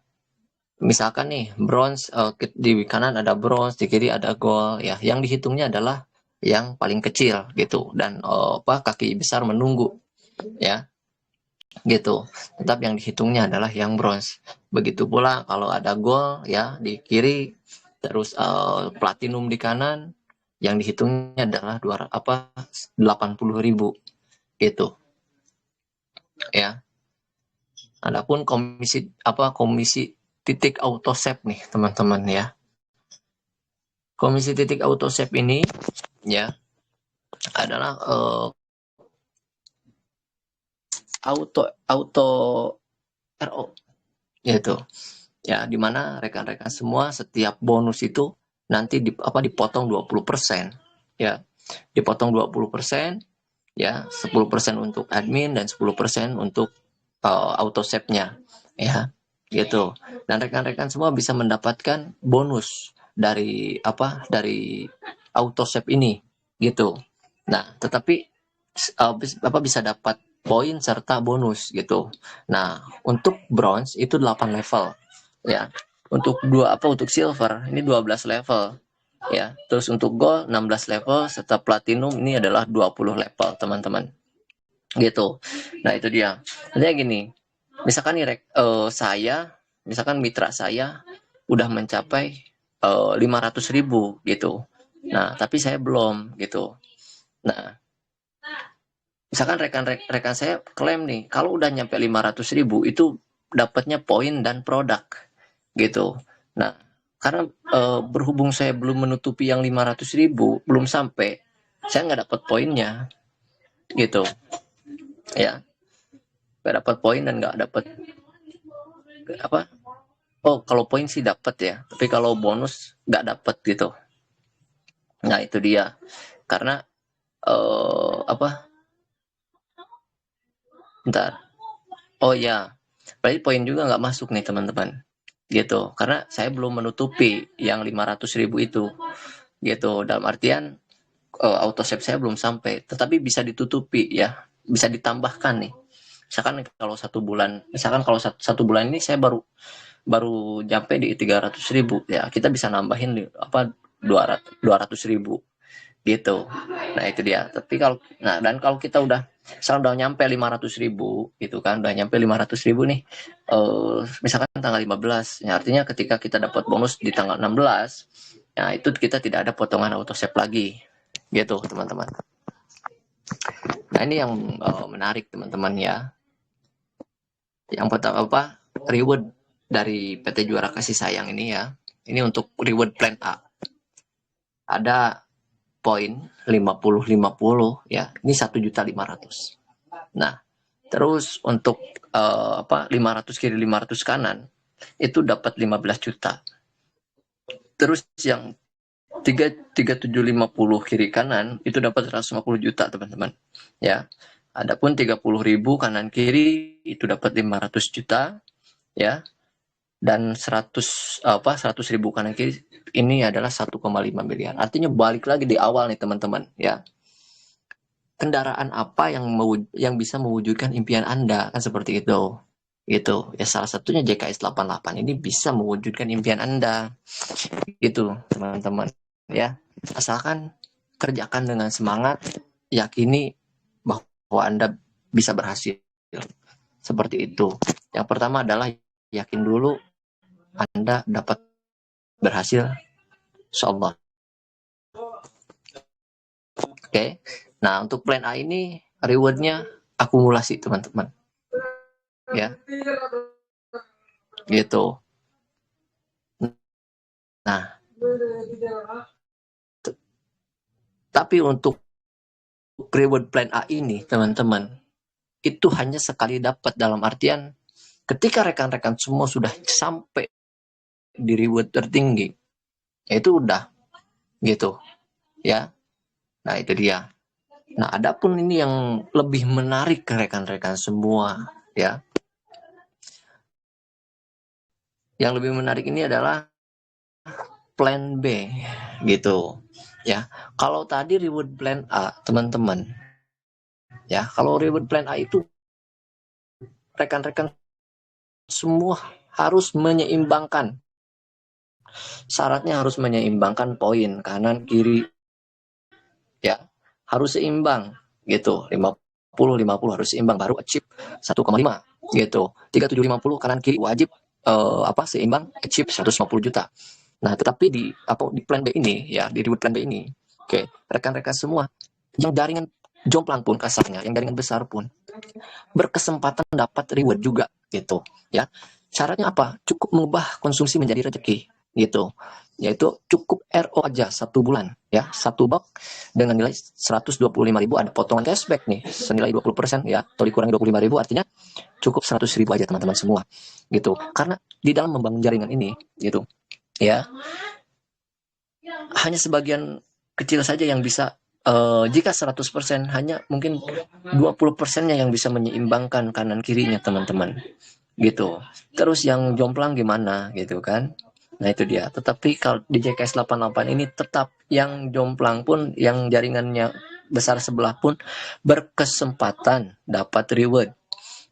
Misalkan nih bronze, di kanan ada bronze, di kiri ada gold ya. Yang dihitungnya adalah yang paling kecil gitu, dan kaki besar menunggu ya gitu. Tetap yang dihitungnya adalah yang bronze. Begitu pula kalau ada gold ya di kiri, terus platinum di kanan, yang dihitungnya adalah 80.000 gitu ya. Adapun komisi titik auto save nih teman-teman ya. Komisi titik auto save ini ya adalah auto RO gitu ya, dimana rekan-rekan semua setiap bonus itu nanti dipotong 20% ya, dipotong 20% ya, 10% untuk admin dan 10% untuk auto save-nya ya gitu. Dan rekan-rekan semua bisa mendapatkan bonus dari auto save ini gitu. Nah, tetapi bisa dapat poin serta bonus gitu. Nah, untuk bronze itu 8 level ya. Untuk silver ini 12 level ya. Terus untuk gold 16 level, serta platinum ini adalah 20 level, teman-teman. Gitu. Nah, itu dia. Artinya gini, misalkan nih misalkan mitra saya udah mencapai 500.000 gitu. Nah, tapi saya belum gitu. Nah, misalkan rekan saya klaim nih, kalau udah nyampe 500.000 itu dapatnya poin dan produk gitu. Nah, karena berhubung saya belum menutupi yang 500.000, belum sampai, saya nggak dapat poinnya gitu ya, nggak dapat poin dan nggak dapat apa. Oh, kalau poin sih dapat ya, tapi kalau bonus nggak dapat gitu. Nah, itu dia. Karena apa? Bentar. Oh ya, berarti poin juga nggak masuk nih teman-teman. Gitu. Karena saya belum menutupi yang 500.000 itu. Gitu. Dalam artian auto save saya belum sampai, tetapi bisa ditutupi ya, bisa ditambahkan nih. Misalkan kalau 1 bulan, misalkan kalau satu bulan ini saya baru baru nyampe di 300.000 ya, kita bisa nambahin apa 200.000 gitu. Nah, itu dia. Tapi kalau dan kalau kita udah nyampe 500.000 gitu kan, udah nyampe 500.000 nih, misalkan tanggal 15, ya artinya ketika kita dapat bonus di tanggal 16, nah itu kita tidak ada potongan auto save lagi gitu teman-teman. Nah, ini yang menarik teman-teman ya. Yang pertama reward dari PT Juara Kasih Sayang ini ya. Ini untuk reward plan A. Ada poin 50-50 ya. Ini 1.500.000. Nah, terus untuk 500 kiri 500 kanan itu dapat 15 juta. Terus yang 3750 kiri kanan itu dapat 150 juta teman-teman ya. Adapun 30.000 kanan kiri itu dapat 500 juta ya. Dan 100.000 kanan kiri ini adalah 1,5 miliar. Artinya balik lagi di awal nih teman-teman ya. Kendaraan apa yang bisa mewujudkan impian Anda, kan seperti itu. Gitu. Ya salah satunya JKS 88 ini bisa mewujudkan impian Anda. Gitu, teman-teman ya. Asalkan kerjakan dengan semangat, yakini bahwa Anda bisa berhasil. Seperti itu. Yang pertama adalah yakin dulu Anda dapat berhasil, insyaallah. Oke. Nah, untuk plan A ini rewardnya akumulasi teman-teman. Ya. Gitu. Nah, tapi untuk reward plan A ini teman-teman, itu hanya sekali dapat, dalam artian ketika rekan-rekan semua sudah sampai di reward tertinggi, ya itu udah gitu ya. Nah, itu dia. Nah, adapun ini yang lebih menarik ke rekan-rekan semua ya. Yang lebih menarik ini adalah plan B gitu ya. Kalau tadi reward plan A teman-teman ya, kalau reward plan A itu rekan-rekan semua harus menyeimbangkan. Syaratnya harus menyeimbangkan poin kanan kiri ya, harus seimbang gitu. 50-50 harus seimbang baru achieve 1,5 gitu. 3750 kanan kiri wajib seimbang achieve 150 juta. Nah, tetapi di plan B ini ya, di reward plan B ini, oke, rekan-rekan semua yang jaringan jomplang pun kasarnya, yang jaringan besar pun berkesempatan dapat reward juga gitu ya. Syaratnya apa? Cukup mengubah konsumsi menjadi rezeki gitu. Yaitu cukup RO aja 1 bulan ya, 1 box dengan nilai 125.000, ada potongan cashback nih senilai 20% ya, atau dikurangi 25.000, artinya cukup 100.000 aja teman-teman semua gitu. Karena di dalam membangun jaringan ini gitu ya, hanya sebagian kecil saja yang bisa, jika 100% hanya mungkin 20%-nya yang bisa menyeimbangkan kanan kirinya teman-teman gitu. Terus yang jomplang gimana gitu kan. Nah, itu dia. Tetapi kalau di JKS 88 ini tetap yang jomplang pun, yang jaringannya besar sebelah pun berkesempatan dapat reward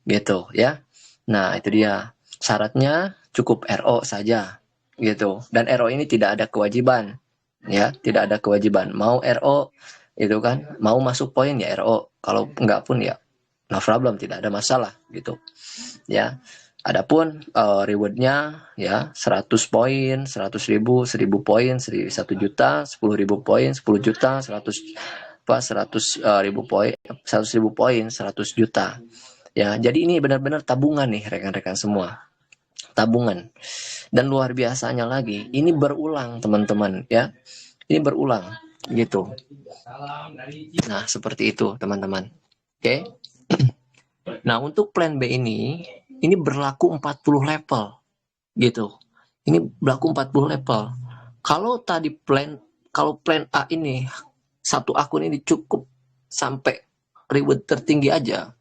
gitu ya. Nah, itu dia. Syaratnya cukup RO saja gitu. Dan RO ini tidak ada kewajiban ya, tidak ada kewajiban. Mau RO itu kan, mau masuk poin ya RO. Kalau enggak pun ya no problem, tidak ada masalah gitu ya. Adapun rewardnya ya 100 poin, 100.000, 1.000 poin, 1 juta, 10.000 poin, 10 juta, 100 100.000 poin, 100.000 poin, 100 juta. Ya, jadi ini benar-benar tabungan nih rekan-rekan semua. Tabungan. Dan luar biasanya lagi, ini berulang teman-teman ya. Ini berulang gitu. Nah, seperti itu teman-teman. Oke. Nah, untuk plan B ini berlaku 40 level gitu. Ini berlaku 40 level. Kalau tadi kalau plan A ini satu akun ini cukup sampai reward tertinggi aja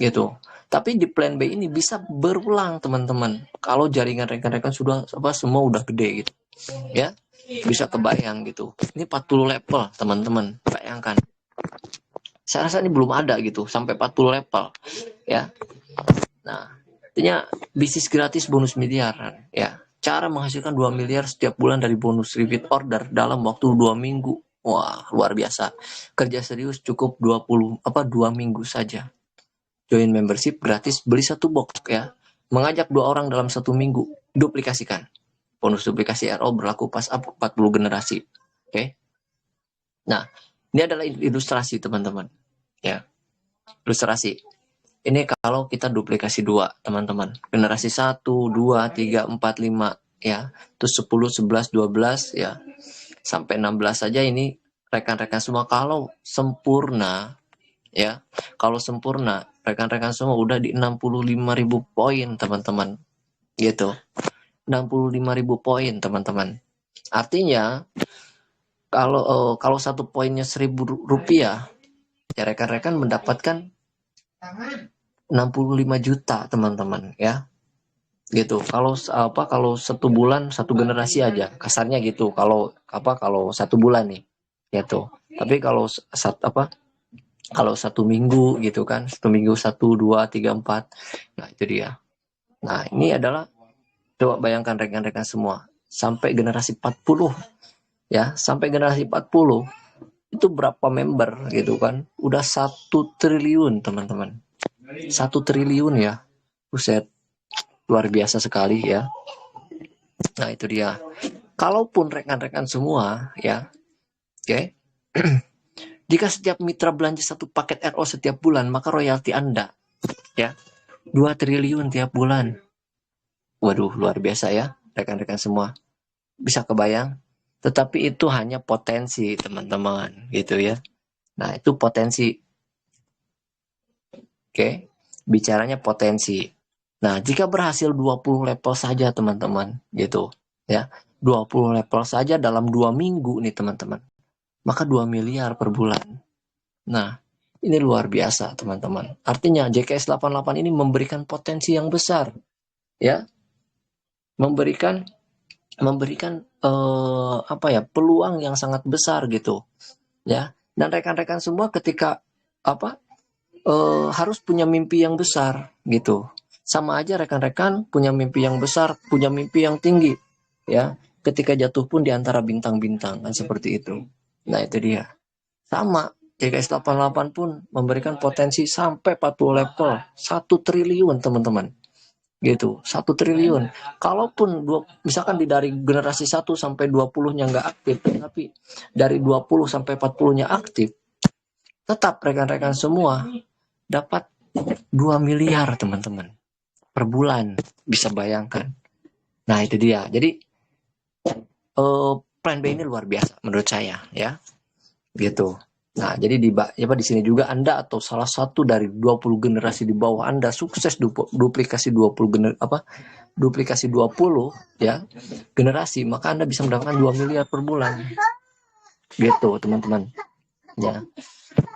gitu. Tapi di plan B ini bisa berulang teman-teman. Kalau jaringan rekan-rekan sudah semua udah gede gitu. Ya. Bisa kebayang gitu. Ini 40 level teman-teman. Bayangkan. Saya rasa ini belum ada gitu sampai 40 level ya. Nah, artinya bisnis gratis bonus miliaran ya. Cara menghasilkan 2 miliar setiap bulan dari bonus repeat order dalam waktu 2 minggu. Wah, luar biasa. Kerja serius cukup 2 minggu saja. Join membership gratis, beli 1 box ya. Mengajak 2 orang dalam 1 minggu. Duplikasikan. Bonus duplikasi RO berlaku pas up 40 generasi. Oke. Nah, ini adalah ilustrasi teman-teman. Ya. Ilustrasi. Ini kalau kita duplikasi 2, teman-teman. Generasi 1, 2, 3, 4, 5 ya. Terus 10, 11, 12 ya. Sampai 16 saja ini rekan-rekan semua kalau sempurna ya. Kalau sempurna, rekan-rekan semua udah di 65.000 poin, teman-teman. Gitu. 65.000 poin, teman-teman. Artinya kalau 1 poinnya Rp1.000, ya rekan-rekan mendapatkan 65 juta, teman-teman ya. Gitu. Kalau 1 bulan 1 generasi aja, kasarnya gitu. Kalau 1 bulan nih. Gitu. Tapi kalau kalau 1 minggu gitu kan, 1 minggu 1, 2, 3, 4. Nah, itu dia. Nah, ini adalah coba bayangkan rekan-rekan semua, sampai generasi 40 ya, sampai generasi 40 itu berapa member gitu kan? Udah 1 triliun, teman-teman. 1 triliun ya. Buset. Luar biasa sekali ya. Nah, itu dia. Kalaupun rekan-rekan semua ya. Oke. Jika setiap mitra belanja 1 paket RO setiap bulan, maka royalti Anda ya 2 triliun tiap bulan. Waduh, luar biasa ya, rekan-rekan semua. Bisa kebayang? Tetapi itu hanya potensi, teman-teman, gitu ya. Nah, itu potensi. Oke, bicaranya potensi. Nah, jika berhasil 20 level saja, teman-teman, gitu ya. 20 level saja dalam 2 minggu nih, teman-teman. Maka 2 miliar per bulan. Nah, ini luar biasa, teman-teman. Artinya JKS 88 ini memberikan potensi yang besar, ya. Memberikan peluang yang sangat besar gitu, ya. Dan rekan-rekan semua ketika harus punya mimpi yang besar gitu. Sama aja rekan-rekan punya mimpi yang besar, punya mimpi yang tinggi, ya. Ketika jatuh pun di antara bintang-bintang kan seperti itu. Nah, itu dia. Sama JKS 88 pun memberikan potensi sampai 40 level, 1 triliun, teman-teman. Gitu, 1 triliun. Kalaupun misalkan dari generasi 1 sampai 20-nya nggak aktif, tapi dari 20 sampai 40-nya aktif, tetap rekan-rekan semua dapat 2 miliar, teman-teman. Per bulan, bisa bayangkan. Nah, itu dia. Jadi plan B ini luar biasa menurut saya, ya. Gitu. Nah, jadi di sini juga Anda atau salah satu dari 20 generasi di bawah Anda sukses duplikasi 20 ya generasi, maka Anda bisa mendapatkan 2 miliar per bulan. Gitu, teman-teman. Ya.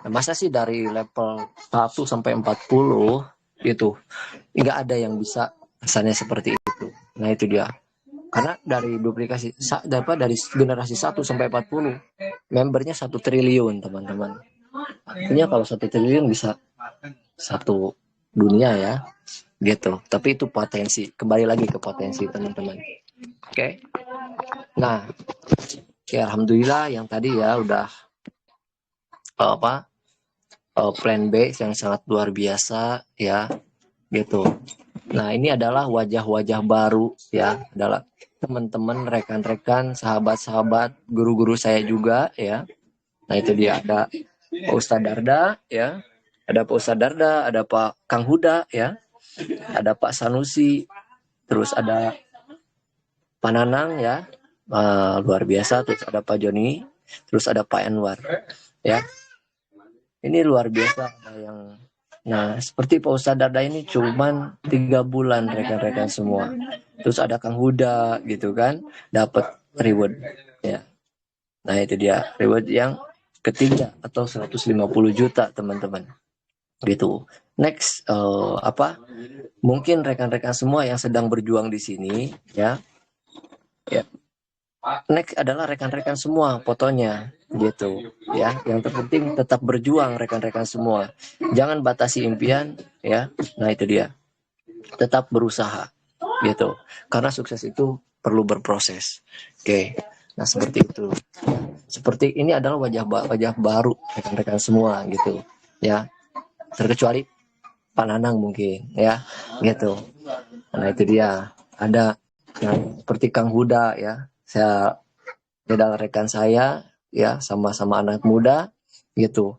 Nah, masa sih dari level 1 sampai 40 gitu. Enggak ada yang bisa rasanya seperti itu. Nah, itu dia. Karena dari duplikasi dari generasi 1 sampai 40 membernya 1 triliun, teman-teman. Artinya kalau 1 triliun bisa 1 dunia ya. Gitu. Tapi itu potensi. Kembali lagi ke potensi, teman-teman. Oke. Nah, alhamdulillah yang tadi ya udah plan B yang sangat luar biasa ya. Gitu. Nah, ini adalah wajah-wajah baru ya, adalah teman-teman, rekan-rekan, sahabat-sahabat, guru-guru saya juga ya. Nah, itu dia, ada Pak Ustadz Darda ya, ada Pak Ustadz Darda, ada Pak Kang Huda ya, ada Pak Sanusi, terus ada Pak Nanang ya, luar biasa, terus ada Pak Joni, terus ada Pak Anwar ya. Ini luar biasa ada yang. Nah, seperti Pak Ustadz Darda ini cuman 3 bulan rekan-rekan semua. Terus ada Kang Huda gitu kan, dapat reward ya. Nah, itu dia reward yang ketiga atau 150 juta teman-teman. Gitu. Next mungkin rekan-rekan semua yang sedang berjuang di sini ya. Ya. Next adalah rekan-rekan semua fotonya gitu ya. Yang terpenting tetap berjuang rekan-rekan semua. Jangan batasi impian ya. Nah, itu dia. Tetap berusaha gitu. Karena sukses itu perlu berproses. Oke. Nah, seperti itu. Seperti ini adalah wajah baru rekan-rekan semua gitu ya. Terkecuali Pak Nanang mungkin ya gitu. Nah, itu dia. Ada yang seperti Kang Huda ya. Saya adalah rekan saya ya, sama-sama anak muda gitu.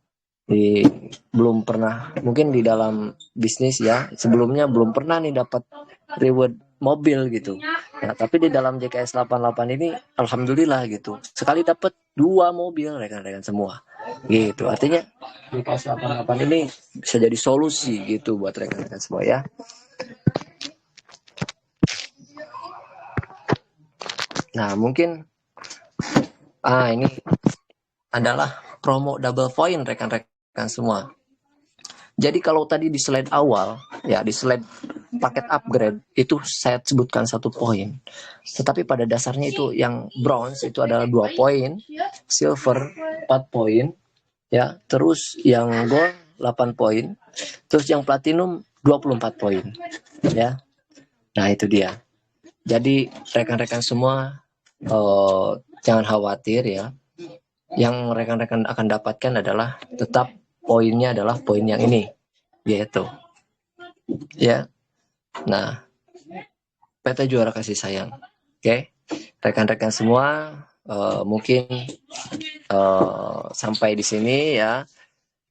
Belum pernah mungkin di dalam bisnis ya, sebelumnya belum pernah nih dapat reward mobil gitu. Nah, tapi di dalam JKS 88 ini alhamdulillah gitu. Sekali dapat 2 mobil rekan-rekan semua. Gitu. Artinya JKS 88 ini bisa jadi solusi gitu buat rekan-rekan semua ya. Nah, mungkin ini adalah promo double point rekan-rekan semua. Jadi kalau tadi di slide awal, ya di slide paket upgrade, itu saya sebutkan 1 poin. Tetapi pada dasarnya itu yang bronze itu adalah 2 poin, silver 4 poin, ya, terus yang gold 8 poin, terus yang platinum 24 poin, ya. Nah, itu dia. Jadi rekan-rekan semua jangan khawatir ya. Yang rekan-rekan akan dapatkan adalah tetap poinnya adalah poin yang ini, yaitu ya. Nah, PT Juara Kasih Sayang. Oke, rekan-rekan semua mungkin sampai di sini ya.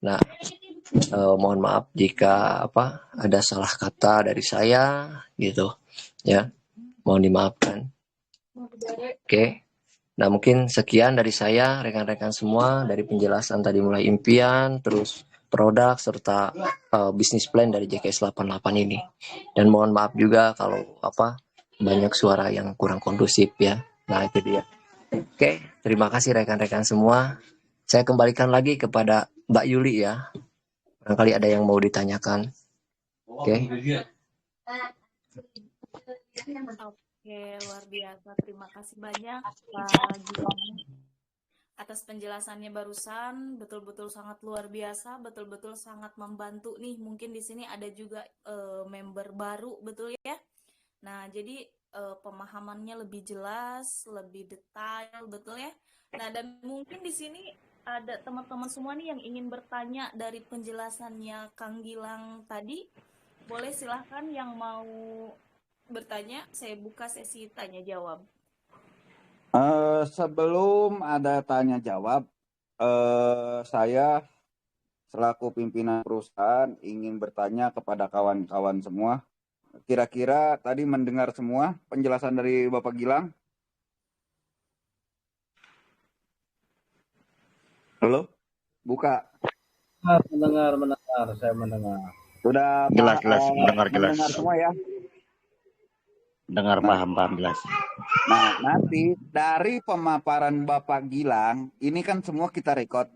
Nah, mohon maaf jika ada salah kata dari saya gitu ya, mohon dimaafkan. Oke. Nah, mungkin sekian dari saya, rekan-rekan semua, dari penjelasan tadi mulai impian, terus produk, serta bisnis plan dari JKS 88 ini. Dan mohon maaf juga kalau banyak suara yang kurang kondusif ya. Nah, itu dia. Oke, terima kasih rekan-rekan semua. Saya kembalikan lagi kepada Mbak Yuli ya. Barangkali ada yang mau ditanyakan. Oke. Oke, luar biasa. Terima kasih banyak Pak Gilang atas penjelasannya barusan. Betul-betul sangat luar biasa, betul-betul sangat membantu nih. Mungkin di sini ada juga member baru, betul ya? Nah, jadi pemahamannya lebih jelas, lebih detail, betul ya? Nah, dan mungkin di sini ada teman-teman semua nih yang ingin bertanya dari penjelasannya Kang Gilang tadi. Boleh silahkan yang mau bertanya, saya buka sesi tanya jawab. Sebelum ada tanya jawab, saya selaku pimpinan perusahaan ingin bertanya kepada kawan-kawan semua. Kira-kira tadi mendengar semua penjelasan dari Bapak Gilang? Halo? Buka. Mendengar, saya mendengar. Sudah Jelas, mendengar jelas. Mendengar semua ya? Dengar, paham jelas. Nah, nanti dari pemaparan Bapak Gilang, ini kan semua kita rekod.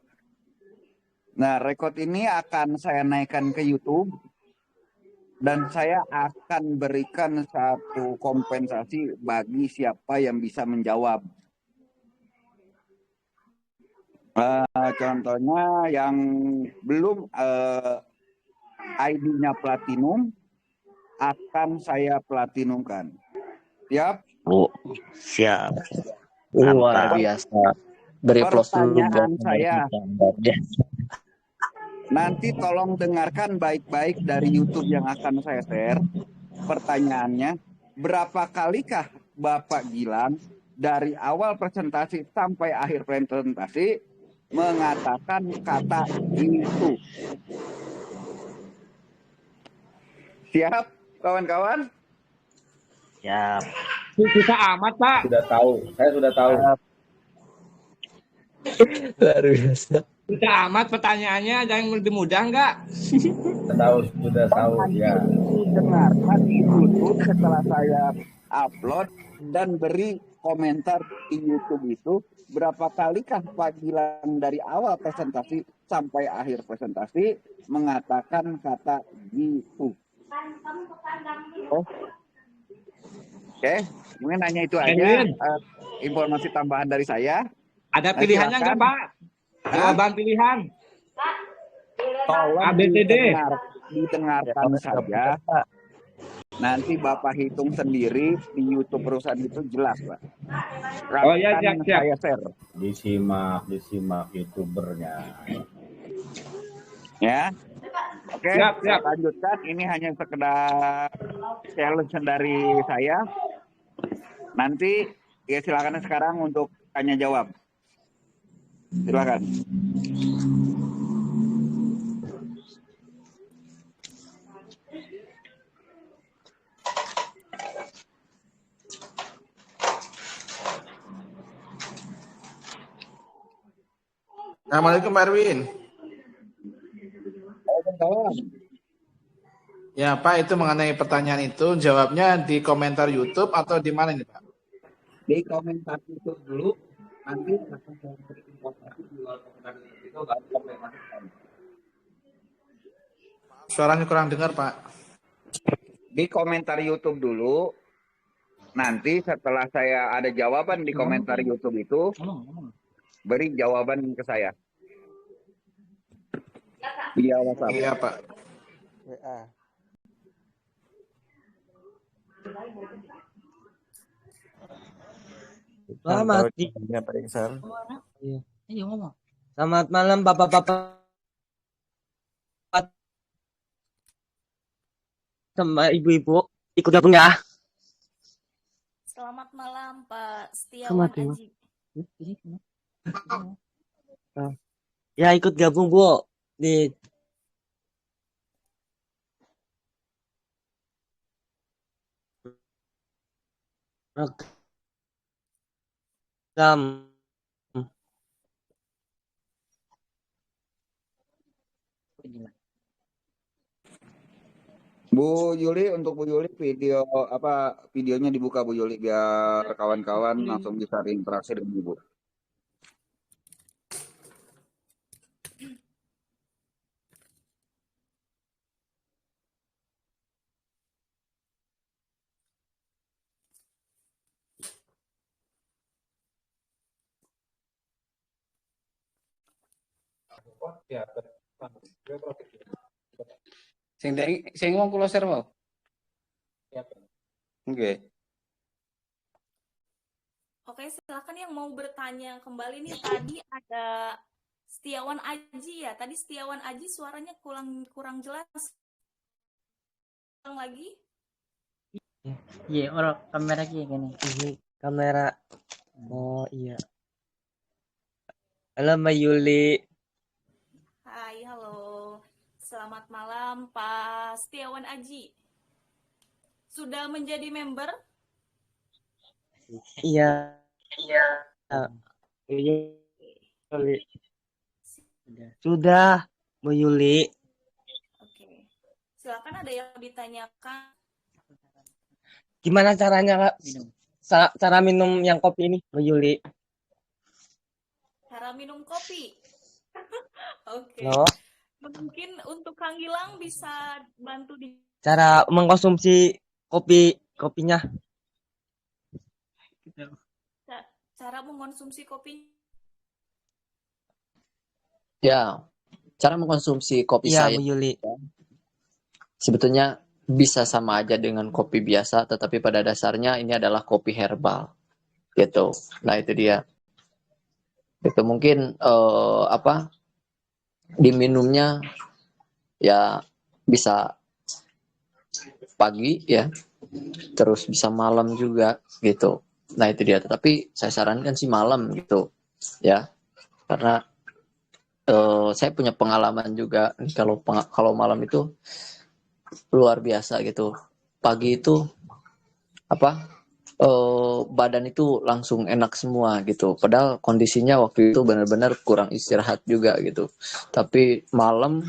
Nah, rekod ini akan saya naikkan ke YouTube. Dan saya akan berikan satu kompensasi bagi siapa yang bisa menjawab. Contohnya yang belum ID-nya platinum, akan saya platinumkan. Siap? Siap. Luar biasa. Beri plus dulu Pertanyaan saya. Nanti tolong dengarkan baik-baik dari YouTube yang akan saya share. Pertanyaannya, berapa kalikah Bapak Gilang dari awal presentasi sampai akhir presentasi mengatakan kata itu. Siap, kawan-kawan? Siap. Susah amat, Pak. Sudah tahu, saya sudah tahu. Luar biasa. Susah amat pertanyaannya, ada yang lebih mudah nggak? Sudah tahu ya. Dengarkan di YouTube setelah saya upload dan beri komentar di YouTube itu berapa kalikah Pak Gilang dari awal presentasi sampai akhir presentasi mengatakan kata gitu. Oh. Oke, mungkin hanya itu aja informasi tambahan dari saya. Ada pilihannya nggak, Pak? Jawaban pilihan. Tolong ABCD. didengarkan saja. Nanti Bapak hitung sendiri di YouTube perusahaan itu jelas, Pak. Oh ya, Akan siap. saya share. Disimak YouTubernya. Ya. Oke, Siap. saya lanjutkan. Ini hanya sekedar challenge dari saya. Nanti ya silakan sekarang untuk tanya jawab. Silakan. Assalamualaikum Pak Erwin. Ya Pak, itu mengenai pertanyaan itu, jawabnya di komentar YouTube atau di mana ini Pak? Di komentar YouTube dulu, nanti akan saya beri informasi di luar komentar YouTube itu nggak sampai masuk. Suaranya kurang dengar Pak. Di komentar YouTube dulu, nanti setelah saya ada jawaban di komentar YouTube itu, beri jawaban ke saya. Via WhatsApp. Iya Pak. Selamat Selamat malam Bapak-bapak sama ibu-ibu, ikut gabung ya. Selamat malam Pak Setiawan Aji. Ya ikut gabung Bu di program. Bu Yuli, untuk Bu Yuli videonya dibuka Bu Yuli biar kawan-kawan langsung bisa interaksi dengan Ibu. Sing ngomong kula share mau. Oke. Oke, silakan yang mau bertanya kembali nih. Tadi ada Setiawan Aji ya. Tadi Setiawan Aji suaranya kurang jelas. Ulang lagi. Iya, orang kamera kayak gini. Iya, kamera. Oh iya. Halo Mbak Yuli. Hai, halo. Selamat malam Pak Setiawan Aji. Sudah menjadi member? Iya. Iya. Sudah, Bu Yuli. Oke. Silakan, ada yang ditanyakan. Gimana caranya Kak? Cara minum yang kopi ini, Bu Yuli? Cara minum kopi. Oke. No. Mungkin untuk Kang Gilang bisa bantu di Cara mengkonsumsi kopinya. cara mengkonsumsi kopi. Ya, cara mengkonsumsi kopi Iya, saya Bu Yuli. sebetulnya bisa sama aja dengan kopi biasa, tetapi pada dasarnya ini adalah kopi herbal, gitu. Nah itu dia. Itu mungkin diminumnya ya bisa pagi ya, terus bisa malam juga gitu. Nah itu dia. Tetapi saya sarankan sih malam gitu, ya, karena saya punya pengalaman juga nih, kalau malam itu luar biasa gitu. Pagi itu badan itu langsung enak semua gitu. Padahal kondisinya waktu itu benar-benar kurang istirahat juga gitu. Tapi malam